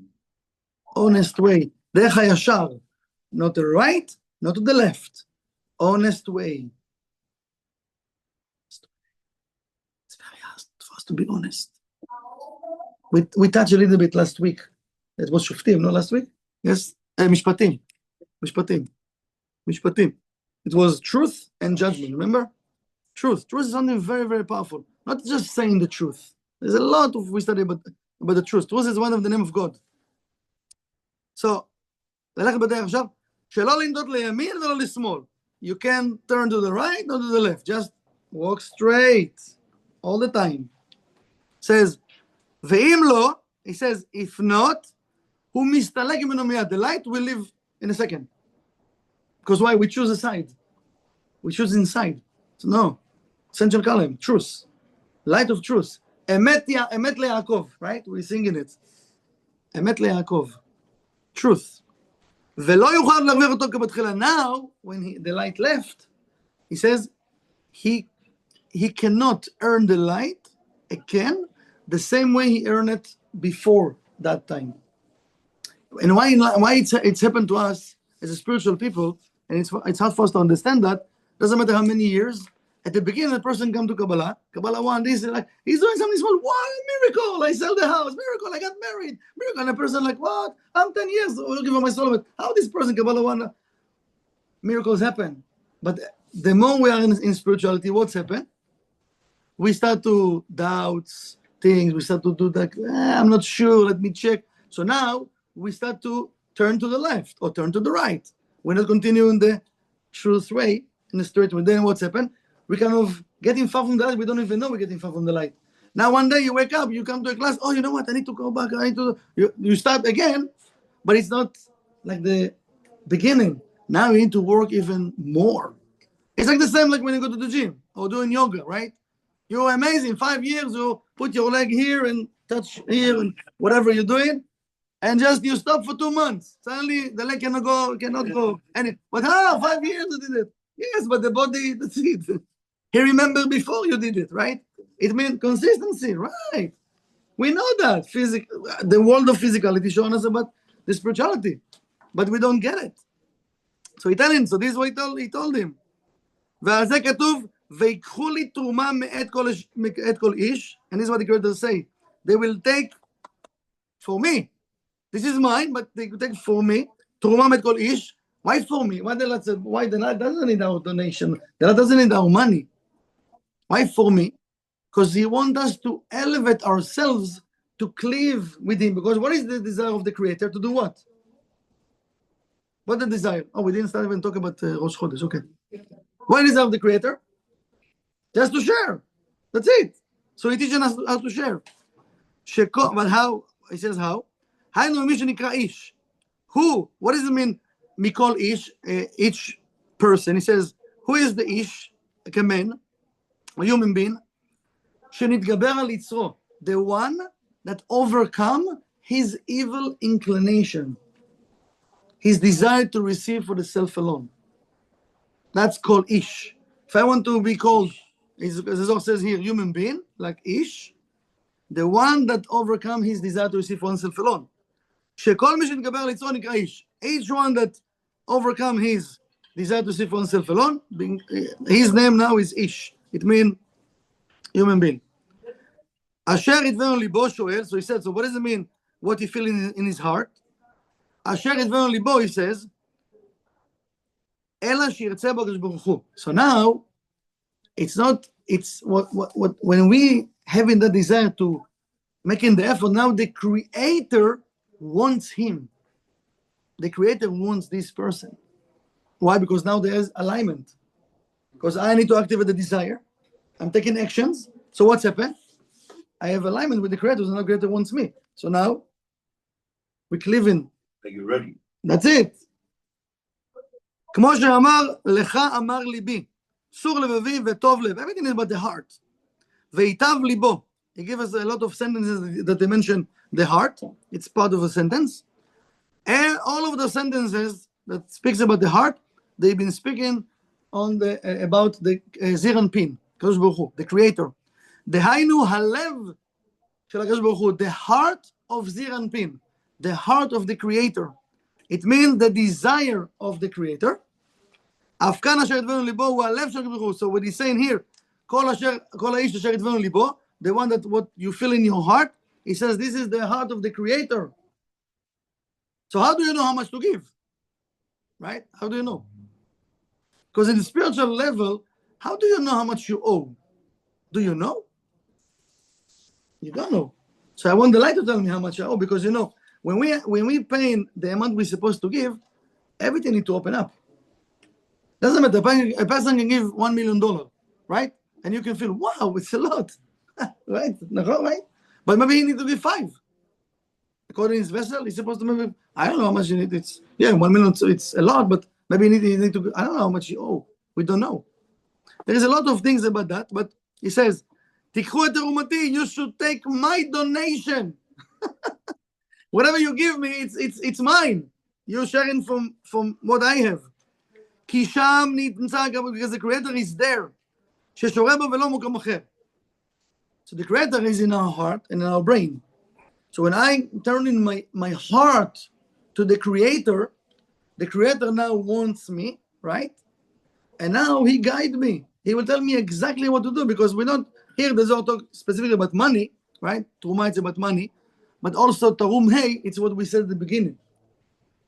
Honest way. דרך הישר. Not the right, not to the left. Honest way. It's very hard for us to be honest. We touched a little bit last week. It was שופטים, no, last week? Yes? משפטים. It was truth and judgment, remember? Truth. Truth is something very, very powerful. Not just saying the truth. There's a lot of we study about the truth. Truth is one of the name of God. So, ללכת בדרך עכשיו, שלא לנדוד לימין ולא לשמאל. You can't turn to the right or to the left. Just walk straight all the time. Says, ואם לא, he says, if not, הוא מסתלק ממנו מיד. The light will leave in a second. Because why? We choose a side. We choose inside. So no. Essential column, truth. Light of truth. Emet leYaakov, right? We're singing it. Emet leYaakov. Truth. ולא יוכל להרוויח אותו כבתחילה. Now, when the light left, he says, he cannot earn the light again the same way he earned it before that time. And why it's happened to us as a spiritual people, and it's hard for us to understand that. Doesn't matter how many years. At the beginning, the person come to Kabbalah 1, this is like, he's doing something small. What? Miracle! I sell the house. Miracle! I got married. Miracle! And the person like, what? I'm 10 years looking for my soulmate. How this person, Kabbalah 1? Miracles happen. But the more we are in spirituality, what's happened? We start to doubt things. We start to do that. I'm not sure. Let me check. So now we start to turn to the left or turn to the right. We're not continuing the truth way, in the straight way. Then what's happened? We kind of getting far from the light. We don't even know we're getting far from the light. Now one day you wake up, you come to a class. Oh, you know what? I need to go back. I need to. You start again, but it's not like the beginning. Now you need to work even more. It's like the same like when you go to the gym or doing yoga, right? You're amazing. 5 years, you put your leg here and touch here and whatever you're doing, and just you stop for 2 months. Suddenly the leg cannot go. But 5 years you did it. Yes, but the body, that's it. He remembered before you did it, right? It means consistency, right? We know that. The world of physicality showing us about the spirituality, but we don't get it. So he told him, so this is what he told him. ועל זה כתוב, ויקחו לי תרומה מאת כל איש, and this is what the creators say. They will take for me. This is mine, but they will take for me. תרומה מאת כל איש. Why for me? Why the Lord doesn't need our donation? The Lord doesn't need our money. Why for me? Because He wants us to elevate ourselves to cleave with Him. Because what is the desire of the Creator? To do what? What the desire? Oh, we didn't start even talk about Rosh Chodesh. Okay. What is the desire of the Creator? Just to share. That's it. So He teaches us how to share. But how? He says how? היינו מי שנקרא איש. Who? What does it mean? Mikol ish, each person. He says, who is the ish? Like a man, a human being. שנתגבר על יצרו. The one that overcome his evil inclination. His desire to receive for the self alone. That's called ish. If I want to be called, as the Zohar says here, human being, like ish, the one that overcome his desire to receive for oneself alone. שכל מי שנתגבר על יצרו נקרא איש. Each one that overcome his desire to see for himself alone, his name now is Ish. It means human being. Asher ידבנו ליבו שואל, so he said, so what does it mean? What he feel in his heart? Asher ידבנו ליבו, he says, אלא שירצה בקדוש ברוך הוא. So now, it's what when we having that desire to making the effort, now the Creator wants him. The Creator wants this person. Why? Because now there is alignment. Because I need to activate the desire. I'm taking actions. So what's happened? I have alignment with the Creator, and the Creator wants me. So now we live in. Are you ready? That's it. כמו שאמר, לך אמר ליבי, סור לבבי וטוב לב. Everything is about the heart. ויטב ליבו. He gave us a lot of sentences that they mention the heart. It's part of a sentence. And all of the sentences that speaks about the heart, they've been speaking on about the Zir Anpin, Kadosh Baruch Hu, the Creator. דהיינו הלב של הקדוש ברוך הוא, the heart of Zir Anpin, the heart of the Creator. It means the desire of the Creator. אף כאן אשר ידבנו ליבו הוא הלב של הקדוש ברוך הוא. So what he's saying here, כל האיש אשר ידבנו ליבו, the one that what you feel in your heart, he says this is the heart of the Creator. So how do you know how much to give? Right? How do you know? Because in the spiritual level, how do you know how much you owe? Do you know? You don't know. So I want the light to tell me how much I owe, because you know, when we pay the amount we're supposed to give, everything need to open up. Doesn't matter. A person can give $1 million, right? And you can feel, wow, it's a lot, right? Right? But maybe he need to give 5. According to his vessel, he's supposed to maybe, I don't know how much you need. It's 1 million, so it's a lot, but maybe he need to. I don't know how much you owe. We don't know. There is a lot of things about that, but he says, "Tikhu et terumati," you should take my donation. Whatever you give me, it's mine. You're sharing from what I have. כי שם נמצא, because the Creator is there. ששורה בו ולא מקום אחר. So the Creator is in our heart and in our brain. So when I turn in my heart to the Creator now wants me, right? And now he guides me. He will tell me exactly what to do, because we don't hear the Zohar talk specifically about money, right? Teroma, it's about money. But also Tarum Hey, it's what we said at the beginning.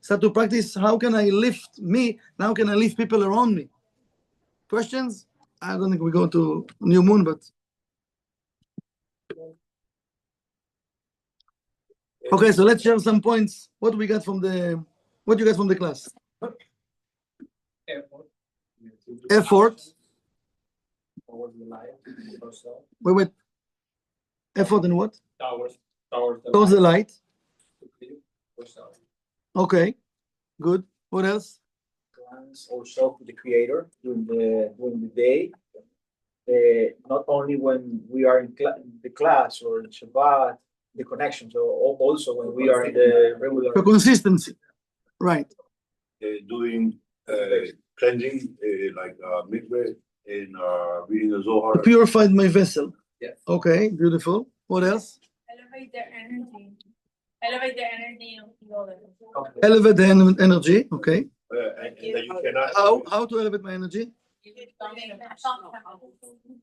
Start to practice, how can I lift me? How can I lift people around me? Questions? I don't think we go to New Moon, but... Okay, so let's share some points. What you got from the class? Effort. Wait. Effort in what? Towards the light. Okay, good. What else? Glance also to the Creator during the day. Not only when we are in the class or in Shabbat, the connection, so also when we are in the regular. The consistency, right? Doing cleansing, like mikveh, and reading the Zohar. Purified my vessel. Yes. Okay, beautiful. What else? Elevate their energy. Elevate their energy in others. Elevate the energy. Okay. And that you cannot. How to elevate my energy?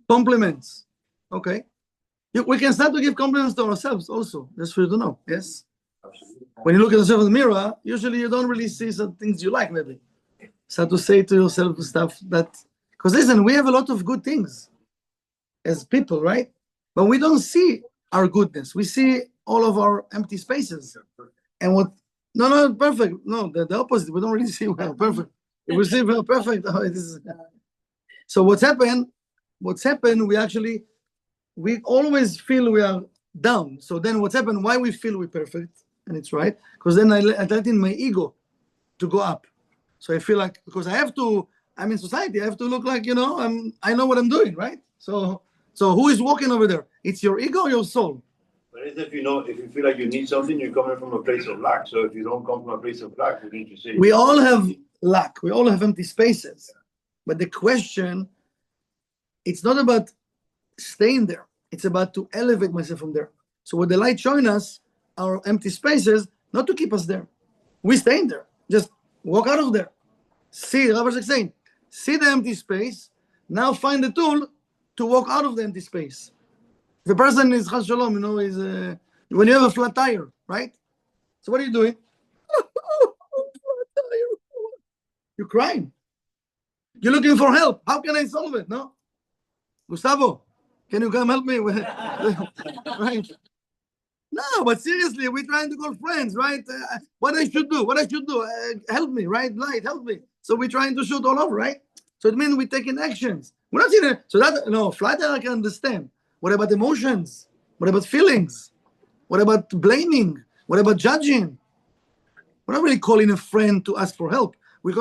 Compliments. Okay. We can start to give compliments to ourselves also, just for you to know. Yes. When you look at yourself in the mirror, usually you don't really see some things you like, maybe. Start to say to yourself stuff that, because listen, we have a lot of good things as people, right? But we don't see our goodness. We see all of our empty spaces. And what, no, perfect. No, the opposite. We don't really see well, perfect. If we see well, perfect, oh, it is. So what's happened, we always feel we are down. So then what's happened, why we feel we're perfect, and it's right, because then I let in my ego to go up. So I feel like, because I'm in society, I have to look like, I know what I'm doing, right? So who is walking over there? It's your ego or your soul? But if you feel like you need something, you're coming from a place of lack. So if you don't come from a place of lack, you need to say. We all have lack. We all have empty spaces. But the question, it's not about staying there. It's about to elevate myself from there. So what the light showing us, our empty spaces, not to keep us there. We stay in there. Just walk out of there. See, Rabbi is saying, see the empty space. Now find the tool to walk out of the empty space. If a person is Chas Shalom, is when you have a flat tire, right? So what are you doing? You're crying. You're looking for help. How can I solve it? No? Gustavo, can you come help me with right? No, but seriously, we're trying to call friends, right? What I should do? Help me, right? Light, help me. So we're trying to shoot all over, right? So it means we're taking actions. We're not in it. So that, flat tire I can understand. What about emotions? What about feelings? What about blaming? What about judging? We're not really calling a friend to ask for help. We're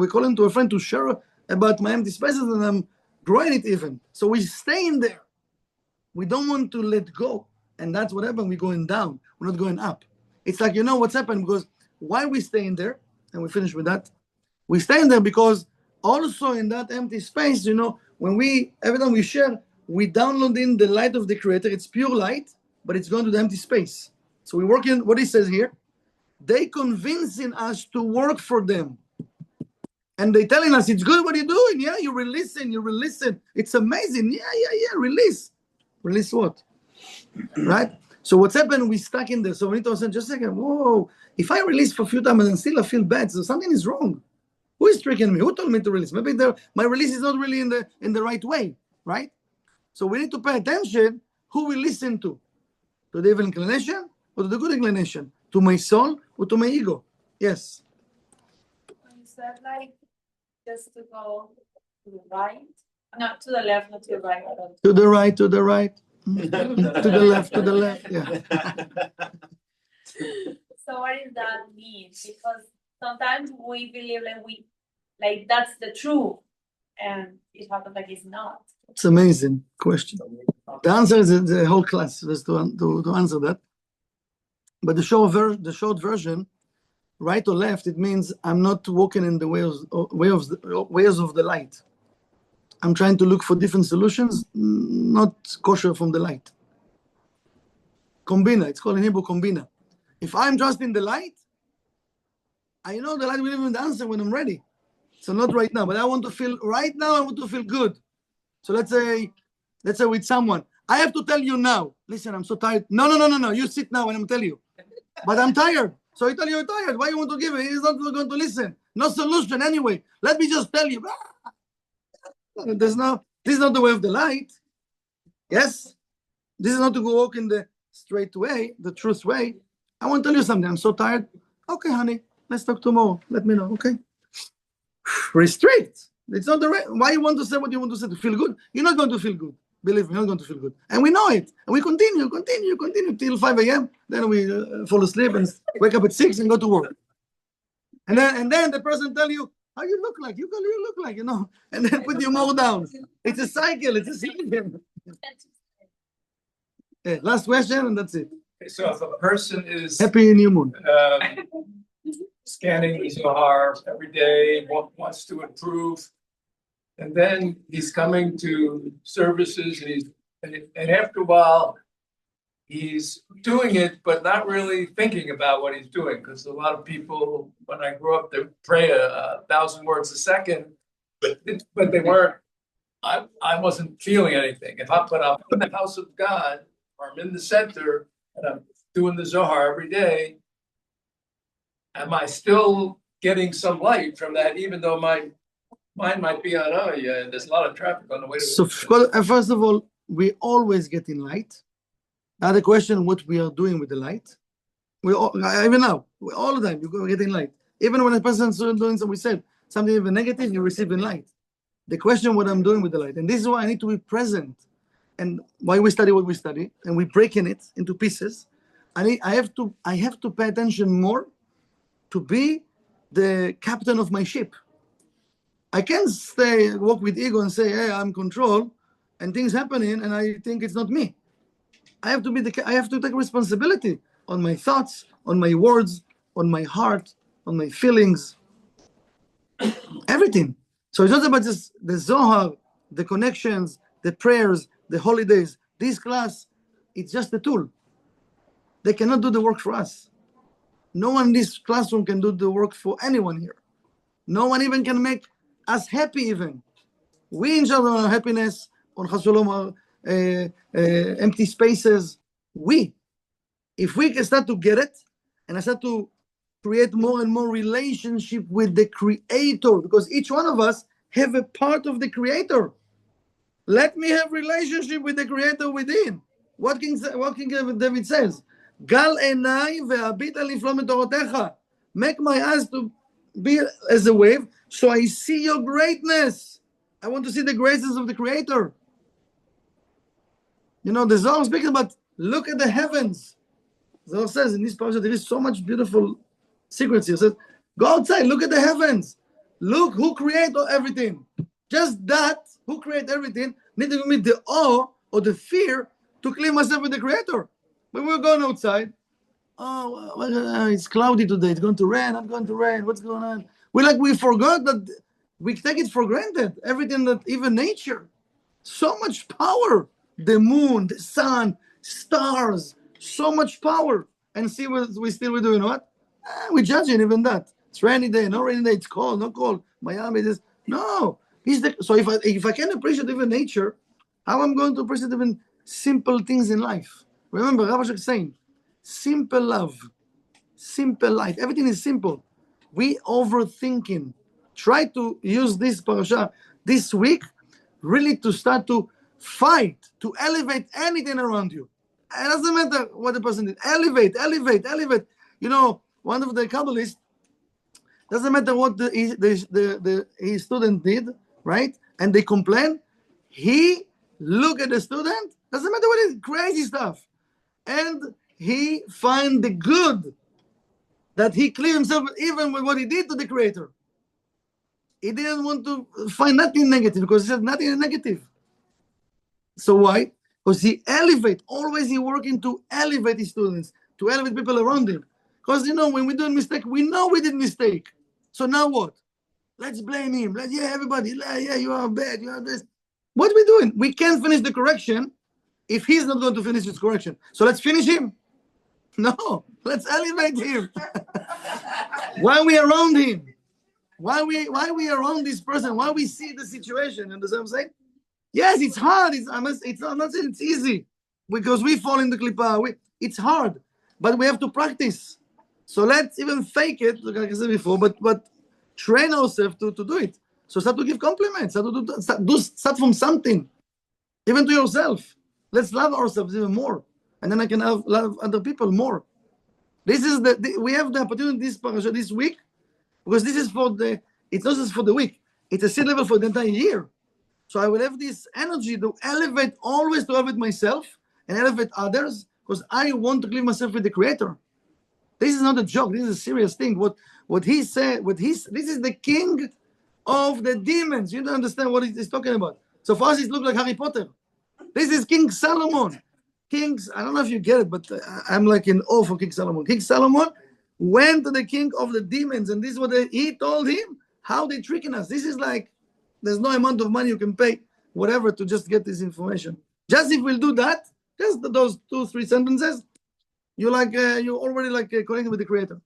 calling to a friend to share about my empty spaces, and I'm growing it even. So we stay in there. We don't want to let go. And that's what happened. We're going down. We're not going up. It's like, what's happened, because why we stay in there, and we finish with that. We stay in there because also in that empty space, every time we share, we download in the light of the Creator. It's pure light, but it's going to the empty space. So we work in what he says here. They convincing us to work for them. And they telling us, it's good what you're doing. Yeah, you're releasing. It's amazing. Yeah, release. Release what? Right? So what's happened, we stuck in there. So we need to understand, just a second, whoa, if I release for a few times and still I feel bad, so something is wrong. Who is tricking me? Who told me to release? Maybe my release is not really in the right way, right? So we need to pay attention who we listen to the evil inclination or to the good inclination, to my soul or to my ego. Yes. said like just to go to the right, not to the left, not to the right. To the right, to the right, to the left, yeah. So what does that mean? Because sometimes we believe like that's the truth, and it happens like it's not. It's amazing question. The answer is the whole class just to answer that. But the short version, right or left, it means I'm not walking in the ways of the light. I'm trying to look for different solutions, not kosher from the light. Combina, it's called in Hebrew combina. If I'm just in the light, I know the light will give me the answer when I'm ready. So not right now, but I want to feel right now. I want to feel good. So let's say with someone, I have to tell you now. Listen, I'm so tired. No. You sit now and I'm telling you. But I'm tired. So I tell you you're tired. Why you want to give it? He's not going to listen. No solution anyway. Let me just tell you. This is not the way of the light. Yes? This is not to go walk in the straight way, the truth way. I want to tell you something. I'm so tired. Okay, honey. Let's talk tomorrow. Let me know. Okay? Restrict. It's not the right. Why you want to say what you want to say to feel good? You're not going to feel good. Believe me, you're not going to feel good. And we know it. And we continue till 5 a.m. Then we fall asleep and wake up at 6 and go to work. And then the person tell you how you look like. You look like, and then put you more down. It's a cycle. Yeah, last question and that's it. Okay, so if a person is Happy New Moon. scanning the Zohar every day, wants to improve, and then he's coming to services, and after a while, he's doing it, but not really thinking about what he's doing. Because a lot of people, when I grew up, they pray 1,000 words a second, but they weren't. I wasn't feeling anything. I'm in the house of God, or I'm in the center, and I'm doing the Zohar every day, am I still getting some light from that, even though my mind might be on, there's a lot of traffic on the way to So first of all, we always get in light. Now the question, what we are doing with the light. Even now, all the time, you're getting light. Even when a person is doing something, we said, something even negative, you're receiving light. The question, what I'm doing with the light. And this is why I need to be present. And why we study what we study, and we breaking it into pieces. I have to pay attention more to be the captain of my ship. I can't walk with ego and say, hey, I'm control, and things happening, and I think it's not me. I have to take responsibility on my thoughts, on my words, on my heart, on my feelings, everything. So it's not about just the Zohar, the connections, the prayers, the holidays. This class, it's just a tool. They cannot do the work for us. No one in this classroom can do the work for anyone here. No one even can make us happy even. We enjoy our happiness on Chasulom, empty spaces. If we can start to get it, and I start to create more and more relationship with the Creator, because each one of us have a part of the Creator. Let me have relationship with the Creator within. What King David says? Gal enai ve'abit al niflo metorotecha. Make my eyes to be as a wave, so I see your greatness. I want to see the graces of the Creator. The Zohar speaks about, look at the heavens. Zohar says in this parasha, there is so much beautiful secrets here. It says, go outside, look at the heavens. Look who created everything. Just that, who created everything, need to give me the awe or the fear to clean myself with the Creator. When we're going outside, it's cloudy today, it's going to rain, not going to rain, what's going on? We forgot that we take it for granted. Everything, that even nature, so much power. The moon, the sun, stars, so much power. And see what we're doing what? We're judging even that. It's rainy day, no rainy day, it's cold, no cold. Miami, no. So if I can appreciate even nature, how am I going to appreciate even simple things in life? Remember, Rav Ashok saying, simple love, simple life. Everything is simple. We overthinking. Try to use this parasha this week, really to start to fight, to elevate anything around you. It doesn't matter what the person did. Elevate. One of the Kabbalists, Doesn't matter what his student did, right? And they complain. He look at the student. Doesn't matter what is crazy stuff, and he find the good that he clear himself even with what he did to the Creator. He didn't want to find nothing negative because he said nothing is negative. So why? Because he always he working to elevate his students, to elevate people around him. Because when we do a mistake, we know we did mistake. So now what? Let's blame him. Everybody, you are bad, you are this. What are we doing? We can't finish the correction if he's not going to finish his correction. So let's finish him. No, let's elevate him. Why are we around him? Why we around this person? Why we see the situation? You understand what I'm saying? Yes, it's hard. I'm not saying it's easy because we fall in the klipa. It's hard, but we have to practice. So let's even fake it, like I said before, but train ourselves to do it. So start to give compliments. Start from something, even to yourself. Let's love ourselves even more, and then I can love other people more. This is we have the opportunity this parasha this week because this is it's not just for the week. It's a seed level for the entire year. So I will have this energy to always to elevate myself and elevate others because I want to leave myself with the Creator. This is not a joke. This is a serious thing. What he said, this is the king of the demons. You don't understand what he's talking about. So for us, it looks like Harry Potter. This is King Solomon. I don't know if you get it, but I'm like in awe for King Solomon. King Solomon went to the king of the demons, and this is what he told him, how they tricking us. This is like, there's no amount of money you can pay, whatever, to just get this information. Just if we'll do that, just those 2-3 sentences, you're already connected with the Creator.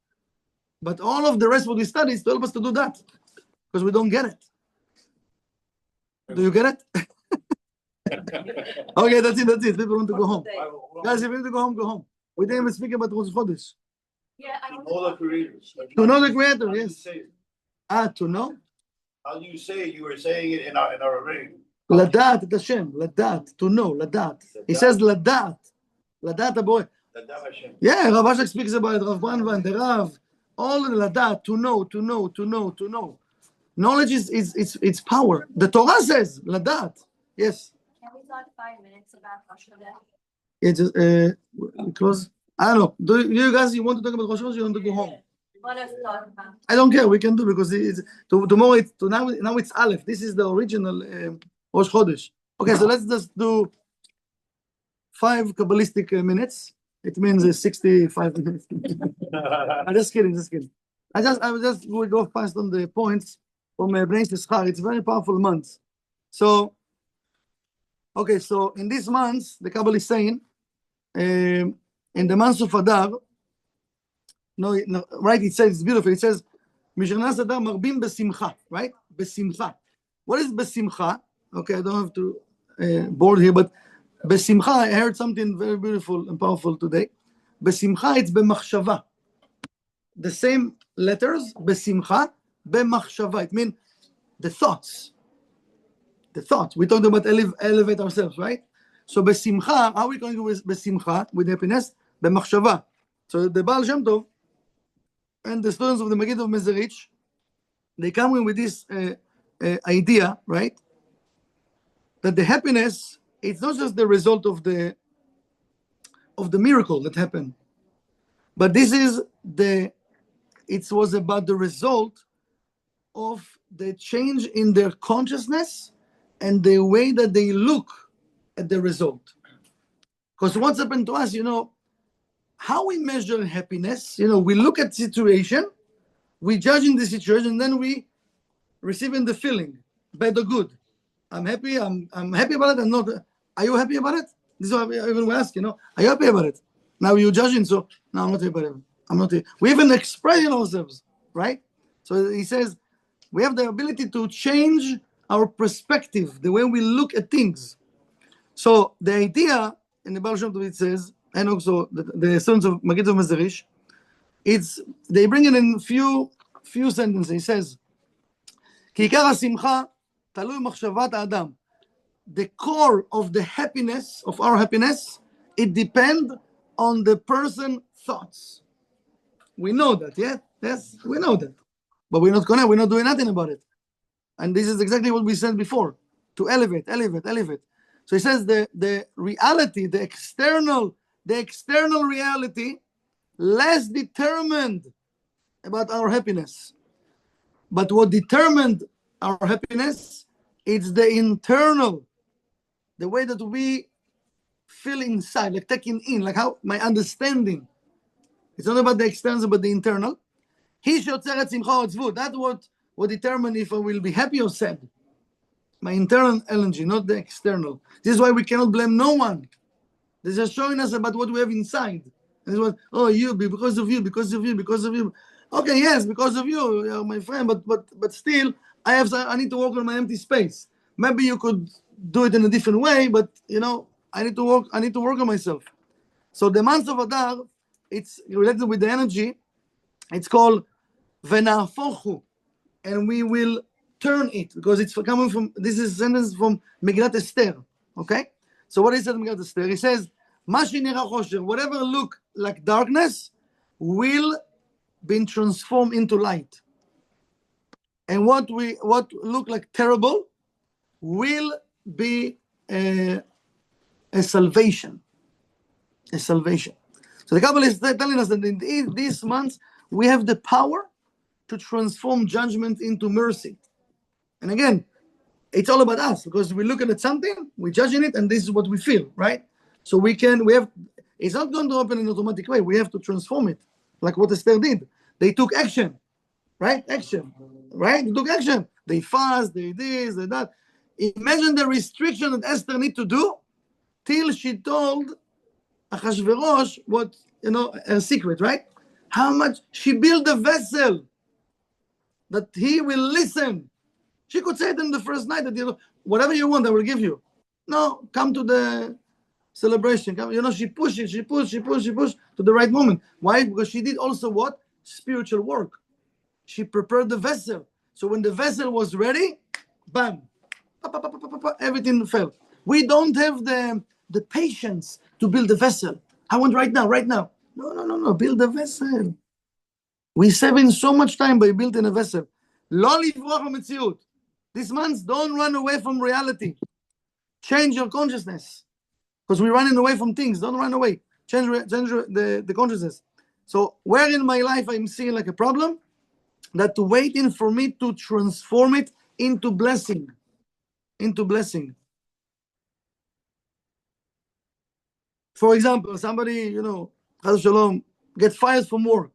But all of the rest what we study is to help us to do that, because we don't get it. Do you get it? Okay, that's it. People want to go home. Guys, if you need to go home. We didn't even speak about Rosh Chodesh. Yeah, I To know the Creator. To know the Creator, How do you yes. say it? To know. How do you say it? You were saying it in our ring. Ladat et Hashem, ladat, to know, ladat. He says ladat, ladat boy. Yeah, Rav Ashak speaks about it, Rav Branvan, the Rav, all the ladat, to know. Knowledge is power. The Torah says ladat. Yes. Can we talk 5 minutes about Rosh Chodesh? Yeah, just close. I don't know. Do you guys want to talk about Rosh Chodesh? You want to go home? What else to talk about? I don't care. We can do because tomorrow. Now it's Aleph. This is the original Rosh Chodesh. Okay, so let's just do 5 Kabbalistic minutes. It means 65 minutes. I'm just kidding. I just will go fast on the points from Bnei Yisachar. It's a very powerful month. So, okay, so in this month, the Kabbalah is saying, in the month of Adar, right? It says, it's beautiful. It says, Mishanas Adar marbim besimcha, right? Besimcha. What is besimcha? Okay, I don't have to board here, but besimcha, I heard something very beautiful and powerful today. Besimcha, it's bemachshava. The same letters, besimcha, bemachshava. It means the thoughts. The thoughts. We talked about elevate ourselves, right? So besimcha, how are we going to do besimcha, with happiness? Bemachshava. So the Baal Shem Tov and the students of the Magid of Mezerich, they come in with this idea, right? That the happiness, it's not just the result of the miracle that happened, but it was about the result of the change in their consciousness and the way that they look at the result. Because what's happened to us, how we measure happiness, we look at situation, we judge in the situation, and then we receive in the feeling, bad or good. I'm happy about it. I'm not. Are you happy about it? This is what we ask, are you happy about it? Now you're judging, so no, I'm not happy about it. I'm not happy. We even express ourselves, right? So he says we have the ability to change our perspective, the way we look at things. So the idea in the Baal Shem Tov, it says, and also the students of Magid of Mezerich, they bring it in few sentences. He says, "Ki ikar hasimcha talui machshavat ha'adam." The core of the happiness, of our happiness, it depends on the person's thoughts. We know that, yeah? Yes, we know that. but we're not doing nothing about it. And this is exactly what we said before, to elevate. So he says the reality, the external reality, less determined about our happiness. But what determined our happiness, it's the internal, the way that we feel inside, like taking in, like how my understanding. It's not about the external, but the internal. That's what determines if I will be happy or sad. My internal energy, not the external. This is why we cannot blame no one. This is showing us about what we have inside. This is what, oh, you, because of you. Okay, yes, because of you, my friend, but still, I need to work on my empty space. Maybe you could do it in a different way, but I need to work on myself. So the month of Adar, it's related with the energy. It's called Venafochu, and we will turn it, because it's coming from, this is a sentence from Megillat Esther. Okay? So what is it in Megillat Esther? He says, whatever look like darkness will be transformed into light. And what look like terrible will be a salvation. A salvation. So the Kabbalah is telling us that in these months we have the power to transform judgment into mercy. And again, it's all about us, because we look at something, we're judging it, and this is what we feel, right? So it's not going to happen in an automatic way. We have to transform it, like what Esther did. They took action, right? Action, right? They took action. They fast, they this, they that. Imagine the restriction that Esther need to do till she told Achashverosh what, her secret, right? How much she built a vessel that he will listen. She could say it in the first night that, whatever you want, I will give you. No, come to the celebration. She pushed to the right moment. Why? Because she did also what? Spiritual work. She prepared the vessel. So when the vessel was ready, bam, everything fell. We don't have the patience to build a vessel. I want right now. No, build a vessel. We're saving so much time by building a vessel. Lo livrach hametziut. This month, don't run away from reality. Change your consciousness. Because we're running away from things. Don't run away. Change the consciousness. So where in my life I'm seeing like a problem, that waiting for me to transform it into blessing. Into blessing. For example, somebody, Chas Shalom, gets fired from work.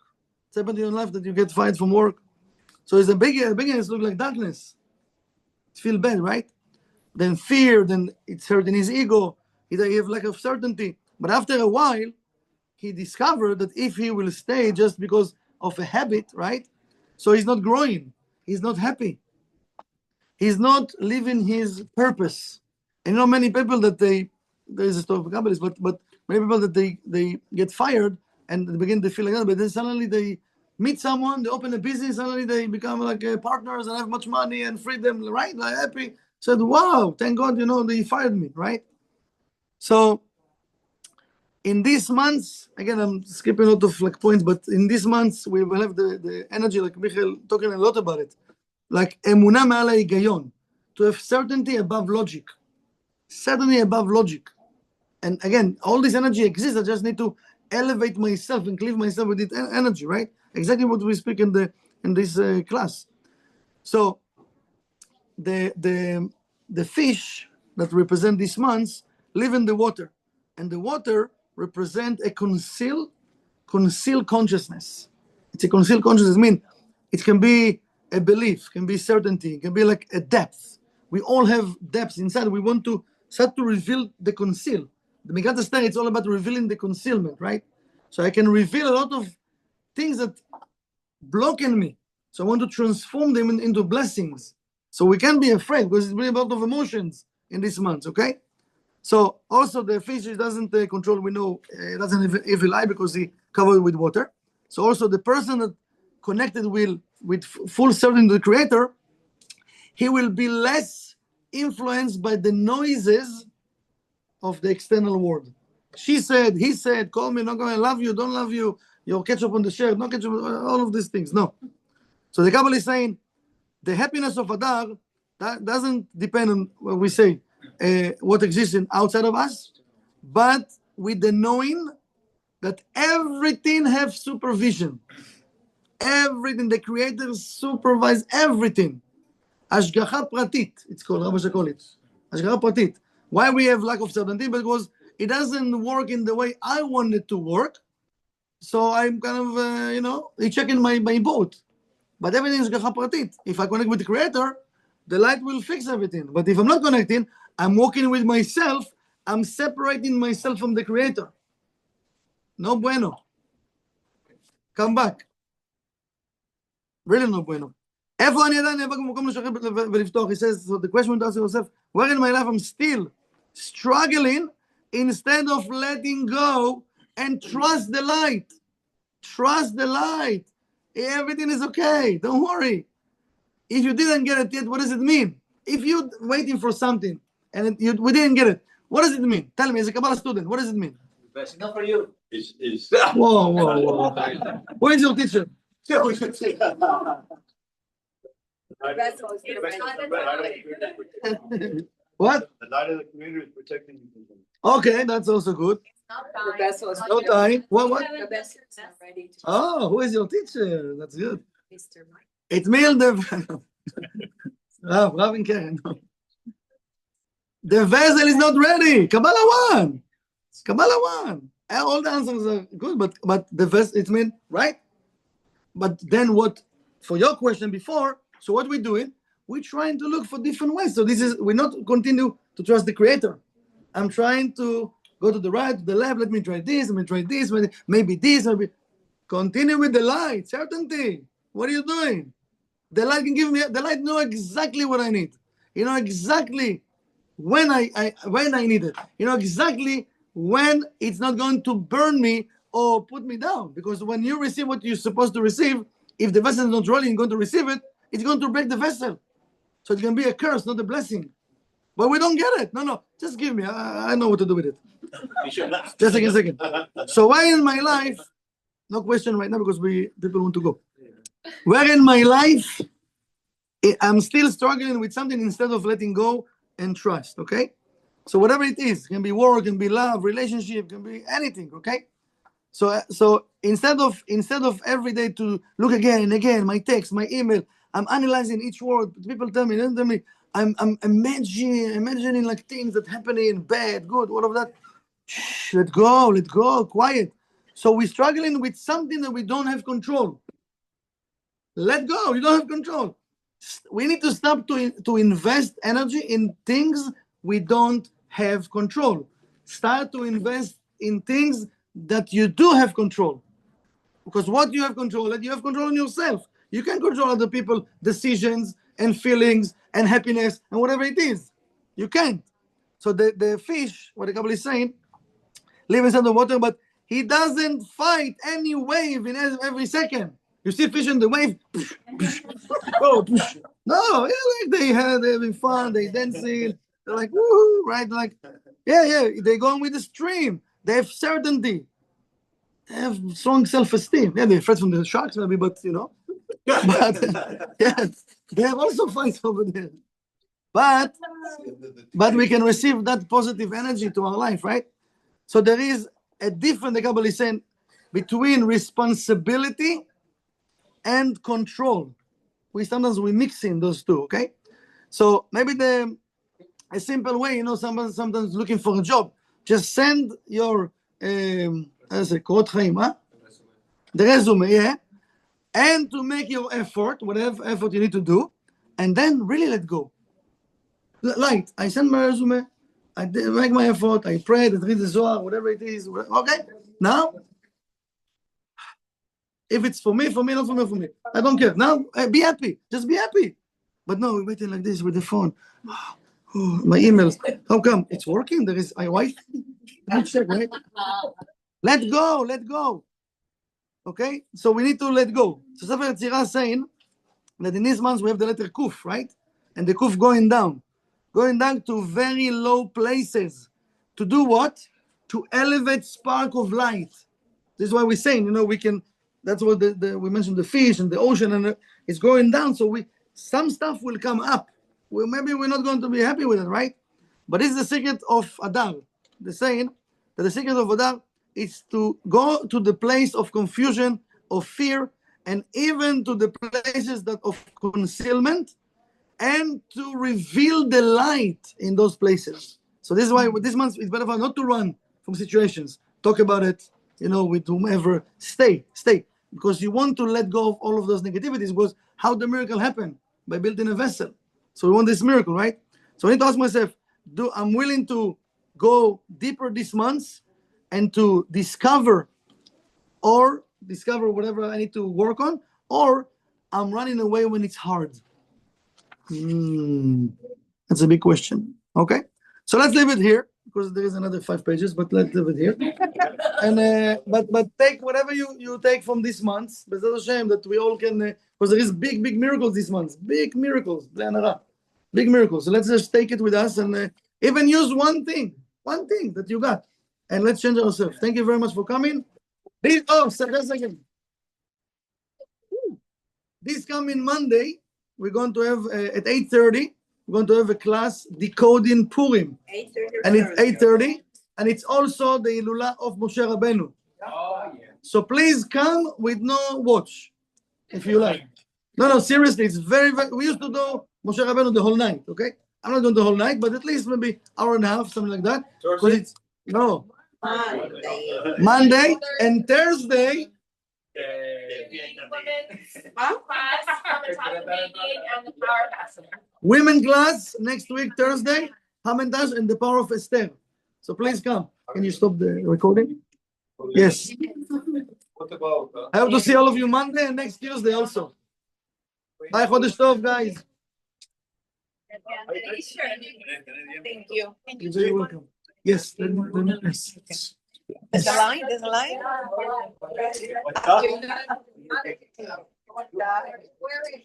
It's happened in your life that you get fired from work. So it's a beginning, look like darkness. It feels bad, right? Then fear, then it's hurting his ego. He have lack of certainty. But after a while, he discovered that if he will stay just because of a habit, right? So he's not growing. He's not happy. He's not living his purpose. And many people that there is a story of Kabbalists, but many people that they get fired and they begin to feel like that, but then suddenly they meet someone, they open a business, suddenly they become like partners and have much money and freedom, right? Like happy. Said, wow, thank God, they fired me, right? So in these months, again, I'm skipping a lot of points, but in these months we will have the energy, like Michael talking a lot about it, like emunah me'al higayon, to have certainty above logic. Certainty above logic. And again, all this energy exists. I just need to elevate myself and cleave myself with this energy, right? Exactly what we speak in this class. So the fish that represent these months live in the water, and the water represent a concealed consciousness. It's a concealed consciousness. I mean, it can be a belief, can be certainty, it can be like a depth. We all have depths inside. We want to start to reveal the conceal. The Megillat Esther, it's all about revealing the concealment, right? So I can reveal a lot of things that block in me. So I want to transform them into blessings. So we can't be afraid, because it's really a lot of emotions in this month, okay? So also the fish doesn't control, we know, it doesn't have evil eye because he covered with water. So also the person that connected with full certainty to the Creator, he will be less influenced by the noises of the external world. She said, he said, call me, not going to love you, don't love you, your ketchup on the shirt, no ketchup, all of these things. No. So the Kabbalah is saying the happiness of Adar that doesn't depend on what we say, what exists in outside of us, but with the knowing that everything have supervision. Everything, the Creator supervise everything. Ashgacha pratit, it's called, Rabbi call it. Ashgacha pratit. Why we have lack of certainty? Because it doesn't work in the way I want it to work. So I'm kind of, checking my boat. But everything is Ashgacha pratit. If I connect with the Creator, the light will fix everything. But if I'm not connecting, I'm walking with myself. I'm separating myself from the Creator. No bueno. Come back. Really no bueno. איפה אני עדיין נאבק במקום לשחרר ולפתוח? He says, so the question to ask yourself, where in my life I'm still struggling instead of letting go and trust the light. Trust the light. Everything is okay. Don't worry. If you didn't get it yet, what does it mean? If you're waiting for something and we didn't get it, what does it mean? Tell me, as a Kabbalah student, what does it mean? Best enough for you. Whoa. Where is your teacher? What? The light of the Creator is protecting you. Okay, that's also good. The vessel is No time. What? The vessel is not ready to. Oh, who is your teacher? That's good. Mr. Mike. It means Rav and Karen. The vessel is not ready. Kabbalah 1. Kabbalah 1. All the answers are good, but the vessel, it means, right? But then what, for your question before, so what we're doing, we're trying to look for different ways. So we're not continue to trust the Creator. I'm trying to go to the right, to the left, let me try this, maybe this, maybe. Continue with the light, certainty. What are you doing? The light can give me, the light know exactly what I need. You know exactly when I need it. You know exactly when it's not going to burn me or put me down. Because when you receive what you're supposed to receive, if the vessel is not rolling, going to receive it, it's going to break the vessel. So it can be a curse, not a blessing. But we don't get it. No, just give me. I know what to do with it. Just a second. So why in my life, no question right now because people want to go. Where in my life, I'm still struggling with something instead of letting go and trust, okay? So whatever it is, can be work, can be love, relationship, can be anything, okay? So instead of every day to look again and again, my text, my email, I'm analyzing each word. People tell me, I'm imagining like things that happening, bad, good, all of that. Shh, let go, quiet. So we're struggling with something that we don't have control. Let go, you don't have control. We need to stop to invest energy in things we don't have control. Start to invest in things that you do have control. Because what you have control, you have control on yourself. You can control other people's decisions and feelings and happiness and whatever it is. You can't. So the fish, what the Kabbalah is saying, live inside the water, but he doesn't fight any wave in every second. You see fish in the wave, no, they're having fun, they're dancing, they're like, woohoo, right? Like, yeah, they're going with the stream. They have certainty. They have strong self-esteem. Yeah, they're afraid from the sharks maybe, but yes, they have also fights over there. But we can receive that positive energy to our life, right? So there is a difference, the Kabbalah is saying, between responsibility and control. Sometimes we mix in those two, okay? So maybe a simple way, sometimes looking for a job, just send your the resume, yeah, and to make your effort, whatever effort you need to do, and then really let go. Light, I send my resume, I make my effort, I pray, I read the Zohar, whatever it is, okay? Now, if it's for me, not for me. I don't care. Now, be happy. Just be happy. But no, we're waiting like this with the phone. Oh, my emails. How come? It's working? There is Wi-Fi? Let me check, right? Let go. Okay? So we need to let go. So Sefer Yetzirah is saying that in these months we have the letter Kuf, right? And the Kuf going down to very low places. To do what? To elevate spark of light. This is why we're saying, we can That's what we mentioned, the fish and the ocean, and it's going down. So some stuff will come up. Maybe we're not going to be happy with it, right? But this is the secret of Adar. The saying that the secret of Adar is to go to the place of confusion, of fear, and even to the places of concealment, and to reveal the light in those places. So this is why this month it's better for not to run from situations. Talk about it, with whomever. Stay. Because you want to let go of all of those negativities, because how the miracle happened? By building a vessel. So we want this miracle, right? So I need to ask myself, I'm willing to go deeper this month and to discover whatever I need to work on, or I'm running away when it's hard? That's a big question. Okay, so let's leave it here because there is another 5 pages, but let's leave it here. And but take whatever you take from this month. But it's a shame that we all can, because there is big miracles this month. Big miracles, big miracles. So let's just take it with us and even use one thing that you got, and let's change ourselves. Thank you very much for coming. Just a second. This coming Monday, we're going to have at 8:30. We're going to have a class decoding Purim, 8:30. and it's 8:30, and it's also the Hilula of Moshe Rabbeinu. Oh, yeah. So please come with no watch, if you like. No, seriously, it's very. We used to do Moshe Rabbeinu the whole night. Okay, I'm not doing the whole night, but at least maybe hour and a half, something like that. Because it's Monday and Thursday. Women class next week, Thursday, Hamantash and the power of Esther. So please come. Can you stop the recording? Yes. What about? I have to see all of you Monday and next Tuesday also. Bye, Chodesh Tov, guys. Thank you. You're very welcome. Yes. Yes. There's a line? There's a line? What's up? Where is